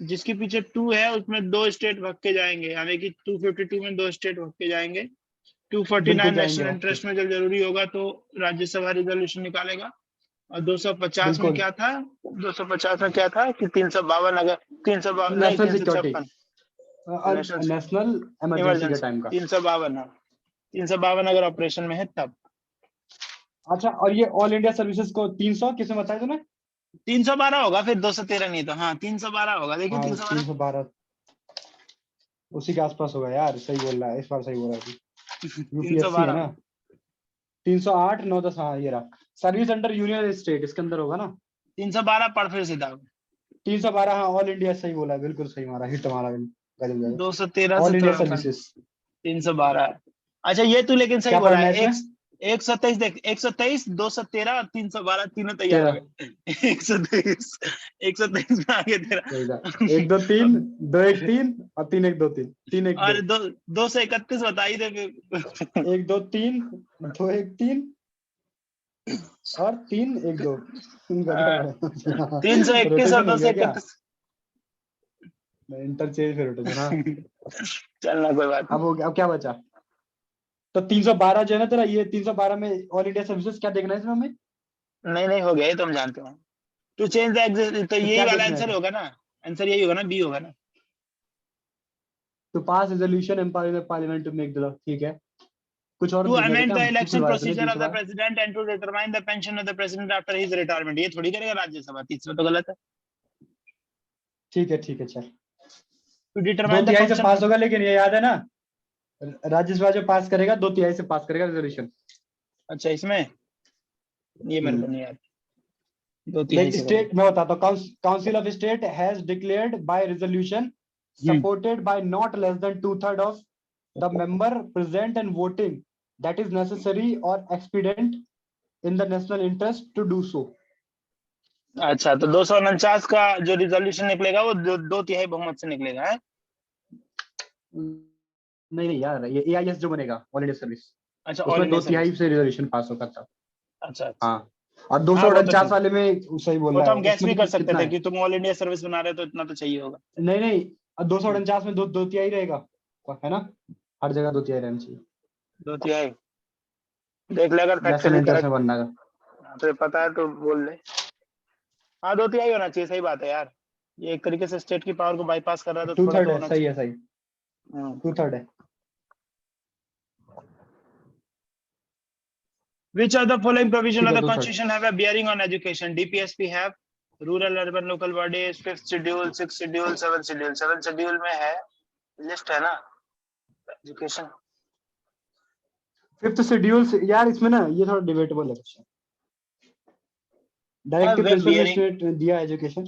जिसके पीछे 2 है उसमें 2 स्टेट भाग के जाएंगे, यानी कि 252 में 2 स्टेट भाग के जाएंगे। 249 नेशनल इंटरेस्ट में जब जरूरी होगा तो राज्यसभा रिजोल्यूशन निकालेगा। और 250 में क्या था, 250 में क्या था कि 352 अगर 352 नहीं 356 नेशनल इमरजेंसी के टाइम का 352 अगर ऑपरेशन में है तब। अच्छा, और ये ऑल इंडिया सर्विसेज को 300 किसने बताया तूने? 312 होगा, फिर 213 नहीं तो हाँ 312 होगा। देखिए 312 उसी के आसपास होगा यार, सही बोल रहा है, इस बार सही बोल रहा है। यूपीएससी है ना। 308 9 10, हाँ ये रहा। सर्विस अंडर यूनियन स्टेट इसके अंदर होगा ना। 312 पढ़ फिर सीधा 312, हाँ ऑल इंडिया, सही बोला, बिल्कुल सही मारा, हिट मारा। 213 ऑल से इंडिया थोड़ा सर्विसेज 312। अच्छा ये तू लेकिन सही क्या बोला पढ़ना है। है इसमें? 127 देख, 127 213 और 312 तीनों तैयार हो गए। 123 123 में आगे तेरा 1 2 3 2 1 3 और 3 1 2 3 3 1 और 2 2 से 31 बता ही दे फिर। 1 2 3 2 1 3 और 3 1 2 321 और 231 इंटरचेंज फिर उठे ना। चलना कोई बात नहीं। अब क्या बचा? तो 312 जो है ना तेरा, ये 312 में ऑल इंडिया सर्विसेज क्या देखना है इसमें हमें? नहीं हो गया ये तो हम जानते हैं। टू चेंज द एग्जिस्ट, तो यही क्या वाला देखना आंसर है? होगा ना। आंसर यही होगा ना, बी होगा ना। तो pass resolution empowering parliament to make the law, ठीक है। कुछ और टू देखना है अमेंड क्या? द हम इलेक्शन खुलवाया तूने procedure of the 312। President and to determine the pension of the president after his retirement. ये थोड़ी करेगा राज्यसभा, तीसरा तो गलत है। ठीक है चल। टू 2 डिटरमाइन द तिहाई से फंक्शन। पास होगा, लेकिन ये याद है ना, राज्यसभा जो पास करेगा 2 तिहाई से पास करेगा रेजोल्यूशन। अच्छा इसमें ये मेरे को नहीं याद। 2 तिहाई लाइक से स्टेट, मैं बताता हूँ, council of state has declared by resolution supported by not less than 2/3 of the member present and voting that is necessary or expedient in the national interest to do so. अच्छा तो 249 का जो resolution निकलेगा वो 2 तिहाई बहुमत से निकलेगा है? नहीं यार, ये AIS जो बनेगा ऑल इंडिया सर्विस, अच्छा उसमें 2 तिहाई से रिजोल्यूशन पास होगा था। अच्छा हाँ, और 249 वाले में सही बोल वो रहा तो है, हम गैस भी उसमें कर सकते कितना थे है? कि तुम ऑल इंडिया सर्विस बना रहे हो तो इतना तो चाहिए होगा। नहीं 249 में 2 तिहाई रहेगा, है ना, हर जगह 2 तिहाई रहना चाहिए। 2 तिहाई देख ले, अगर नेशनल फैक्चुअली इंटरेस्ट में करेक्ट बनना है। तो पता है तो बोल ले। हाँ 2 तिहाई होना चाहिए, सही बात है यार। ये एक तरीके से स्टेट की पावर को बाईपास कर रहा है तो थोड़ा 2/3 तो है, होना सही है, चाहिए। सही 2/3 है। Which of the following provision ठीक of है, the 2/3 constitution have a bearing on education? DPSP have rural urban local bodies, 5th schedule, 6th schedule, 7th schedule। 7th schedule में है, लिस्ट है ना एजुकेशन। 5th शेड्यूल यार, इसमें ना ये थोड़ा डिबेटेबल है क्वेश्चन। डायरेक्टिव प्रिंसिपल में स्टेट दिया education.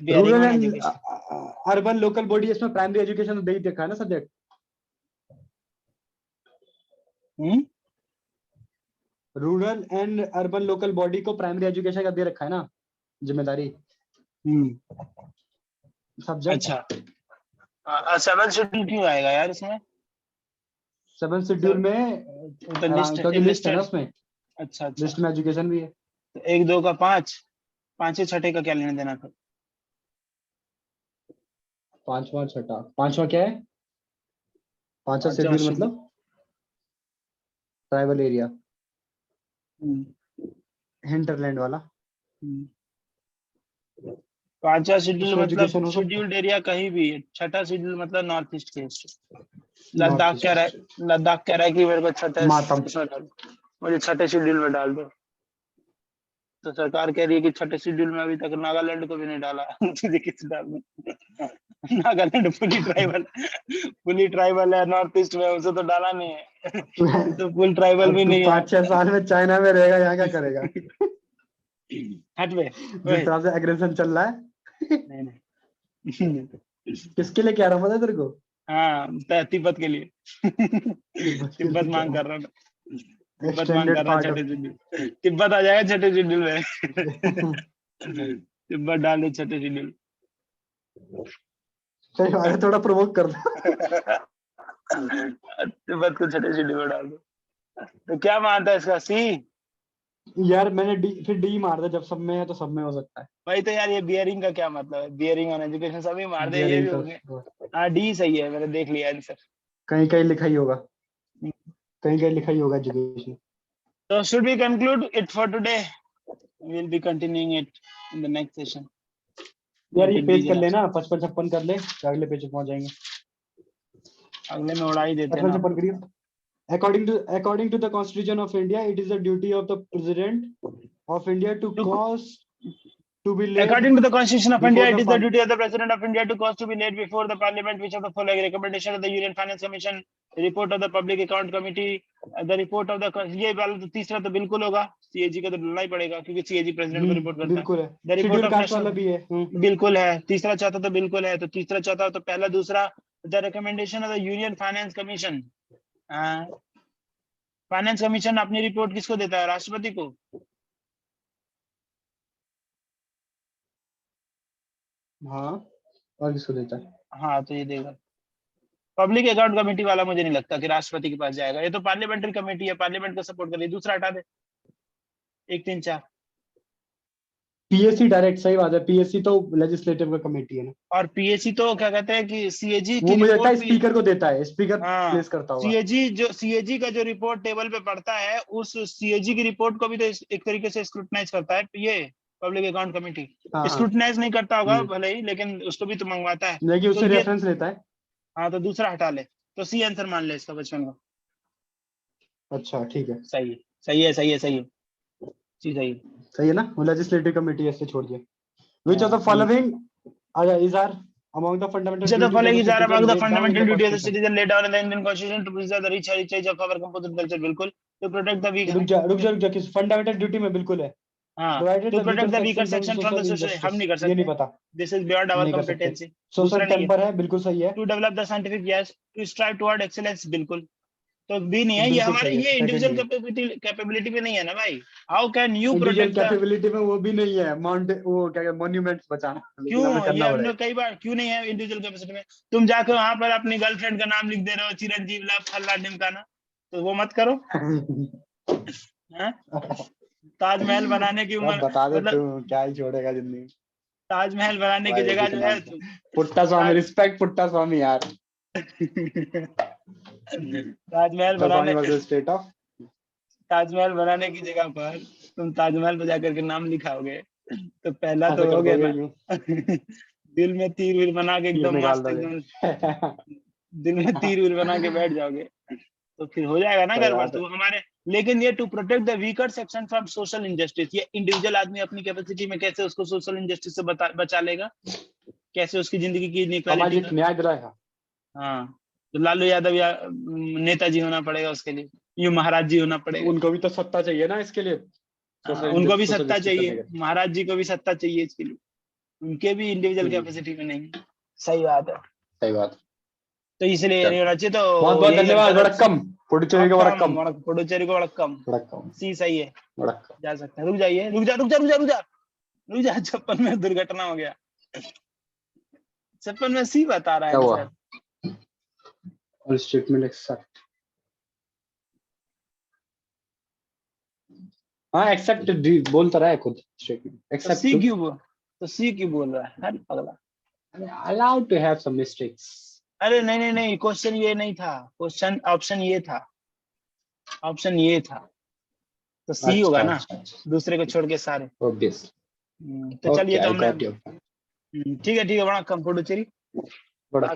Rural and urban local body, इसमें प्राइमरी एजुकेशन दे ही देखा है ना subject. Rural and urban local body को प्राइमरी एजुकेशन का दे रखा है ना जिम्मेदारी, सब्जेक्ट। अच्छा 7th शेड्यूल क्यों आएगा यार इसमें? 7th शेड्यूल में तो लिस्ट क्योंकि लिस्ट है ना उसमें। अच्छा लिस्ट में एजुकेशन भी है। तो 1 2 का 5, 5 6 का क्या लेना देना था? 5वां 6, 5वां क्या है? 5वां शेड्यूल मतलब ट्राइबल एरिया, हिंटरलैंड वाला। 5वां शेड्यूल मतलब शेड्यूल्ड एरिया कहीं भी। 6ठा शेड्यूल मतलब नॉर्थ ईस्ट के लद्दाख कह रहा है कि मेरे को 6ठे मुझे 6ठे शेड्यूल में डाल दो। तो सरकार कह रही है कि 6ठे शेड्यूल में अभी तक नागालैंड को भी नहीं डाला। तुझे किस डाल दूं? नागालैंड फुली ट्राइबल है, नॉर्थ ईस्ट में, उसे तो डाला नहीं है। तो फुल ट्राइबल भी नहीं है। 5-6 साल में चाइना में रहेगा, यहाँ क्या करेगा? हट बे, जिस तरह से एग्रेशन चल रहा है। नहीं किसके लिए कह रहा हूँ पता है तेरे को? हाँ तिब्बत के लिए। तिब्बत मांग कर रहा था। तिब्बत मांग कर रहा है 6ठे शेड्यूल। तिब्बत आ जाएगा 6ठे शेड्यूल में। तिब्बत डाल दे छठे शेड्यूल। सही बात है, थोड़ा प्रमोट कर दो। तिब्बत को छठे शेड्यूल में डाल दो। तो क्या मानता है इसका? सी? यार मैंने डी, फिर डी मार दिया, जब सब में है तो सब में हो सकता है। भाई तो यार ये बियरिंग का क्या मतलब है? बियरिंग ऑन एजुकेशन सभी मार दे, ये भी हो गए। हाँ डी सही है, मैंने देख लिया आंसर। कहीं कहीं लिखा ही होगा, कहीं कहीं लिखा ही होगा education. So should we conclude it for today? We'll be continuing it in the next session. यार ये पेज कर लेना, 55-56 कर ले, अगले पेज पे पहुंच जाएंगे। अगले में उड़ा ही देते हैं ना। 55 करिए। According to the Constitution of India, it is the duty of the President of India to cause to be laid. According to the Constitution of India, it is the Parliament. duty of the President of India to cause to be laid before the Parliament which of the following: recommendation of the Union Finance Commission, report of the Public Account Committee, the report of the ये वाला तो तीसरा तो बिल्कुल होगा, CAG का तो डलना ही पड़ेगा क्योंकि CAG प्रेसिडेंट को रिपोर्ट करता बिल्कुल है। The report of कास्ट वाला national भी है। बिल्कुल है। तीसरा चौथा तो बिल्कुल है, तो तीसरा चौथा तो पहला दूसरा। The recommendation of the Union Finance Commission, finance commission अपनी रिपोर्ट किसको देता है? राष्ट्रपति को। हाँ, और किसको देता है? हाँ तो ये देगा। पब्लिक अकाउंट कमेटी वाला मुझे नहीं लगता कि राष्ट्रपति के पास जाएगा, ये तो पार्लियामेंट्री कमेटी है, पार्लियामेंट को सपोर्ट कर रही है। दूसरा हटा दे, 1 3 4। पीएससी डायरेक्ट, सही बात है, पीएससी तो लेजिस्लेटिव का कमेटी है ना। और पीएससी तो क्या कहते हैं कि सीएजी वो की मुझे लगता है रिपोर्ट स्पीकर को देता है, स्पीकर हाँ प्लेस करता होगा। सीएजी का जो रिपोर्ट टेबल पे पड़ता है, उस सीएजी की रिपोर्ट को भी तो एक तरीके से स्क्रूटनाइज करता है ये पब्लिक अकाउंट कमेटी। स्क्रूटनाइज नहीं करता होगा भले ही, लेकिन उसको भी तो मंगवाता है, लेकिन उससे तो रेफरेंस लेता है। हाँ तो दूसरा हटा ले, तो सी आंसर मान ले इसका 55 का। अच्छा ठीक है, सही है, सही है, सही है, सही है, जी सही है, सही है ना। वो लेजिस्लेटिव कमेटी ऐसे छोड़ दिया। Which of the following is are among the fundamental Which of the duties of following the is are citizen among the laid down in fundamental the duty of the Constitution? citizen laid down in the Indian Constitution to preserve the rich heritage of our composite culture? बिल्कुल, to protect the weak। रुक जा, किस fundamental duty में बिल्कुल है। हाँ, Provided to the protect the weaker weaker section from the social। हम नहीं कर ये नहीं सकते, पता, this is beyond our नहीं कर सकते। competency। सोशल दूसरा नहीं है, टेम्पर है, बिल्कुल सही है। to develop the scientific, yes, to strive toward excellence, बिल्कुल। तो भी नहीं है ये, बिल्कुल हमारे सही है, ये second इंडिविजुअल कैपेबिलिटी पे नहीं है ना भाई। How can you individual protect the, capability में वो भी नहीं है, माउंट वो क्या मॉन्यूमेंट्स बचाना, लेकिन हमें क्यों ये करना हमने पड़ेगा। कई बार क्यों नहीं है इंडिविजुअल कैपेसिटी में? तुम जाके वहां पर अपनी गर्लफ्रेंड का नाम लिख दे रहे हो, चिरंजीव लाभ फल्ला ढिमकाना, तो वो मत करो। हैं? ताजमहल बनाने की उम्र, बता दे मतलब तू, क्या ही छोड़ेगा जिंदगी। ताजमहल बनाने की जगह जो है पुट्टा स्वामी, रिस्पेक्ट पुट्टा स्वामी यार। ताजमहल बनाने की जगह पर तुम ताजमहल पे जाकर के नाम लिखाओगे, तो पहला तो हो गया ना। दिल में तीर वीर बना के एकदम मस्त, एकदम दिल में तीर वीर बना के बैठ जाओगे, तो फिर हो जाएगा ना गड़बड़। तो हमारे, लेकिन ये to protect the weaker section from social injustice, ये इंडिविजुअल आदमी अपनी कैपेसिटी में कैसे उसको सोशल इंजस्टिस से बचा लेगा, कैसे उसकी जिंदगी की इनइक्वालिटी सामाजिक न्याय दिलाएगा। हाँ, तो लालू यादव या नेताजी होना पड़ेगा उसके लिए, यूं महाराज जी होना पड़ेगा। उनको भी तो सत्ता चाहिए ना इसके लिए, उनको भी सत्ता चाहिए, महाराज जी को भी सत्ता चाहिए इसके लिए, उनके भी इंडिविजुअल कैपेसिटी में नहीं। सही बात है, सही बात। तो इसलिए नहीं होना चाहिए। तो बहुत बहुत धन्यवाद। वड़क्कम पुडुचेरी को, वड़क्कम पुडुचेरी को वड़क्कम। सी सही है, वड़क्कम जा सकते हैं। रुक जाइए, रुक जा 56 में दुर्घटना हो गया, 56 में सी बता रहा है सर। और स्टेटमेंट एक्सेप्ट, हाँ एक्सेप्ट बोलता रहा है खुद, स्टेटमेंट एक्सेप्ट। सी क्यों, तो सी क्यों बोल रहा है हर पगला? Allowed to have some mistakes. अरे नहीं, क्वेश्चन ये नहीं था, क्वेश्चन ऑप्शन ये था, ऑप्शन ये था, तो सी होगा ना, दूसरे को छोड़ के सारे ऑब्वियस। तो चलिए, तो हमने ठीक है बड़ा कम पुडुचेरी बड़ा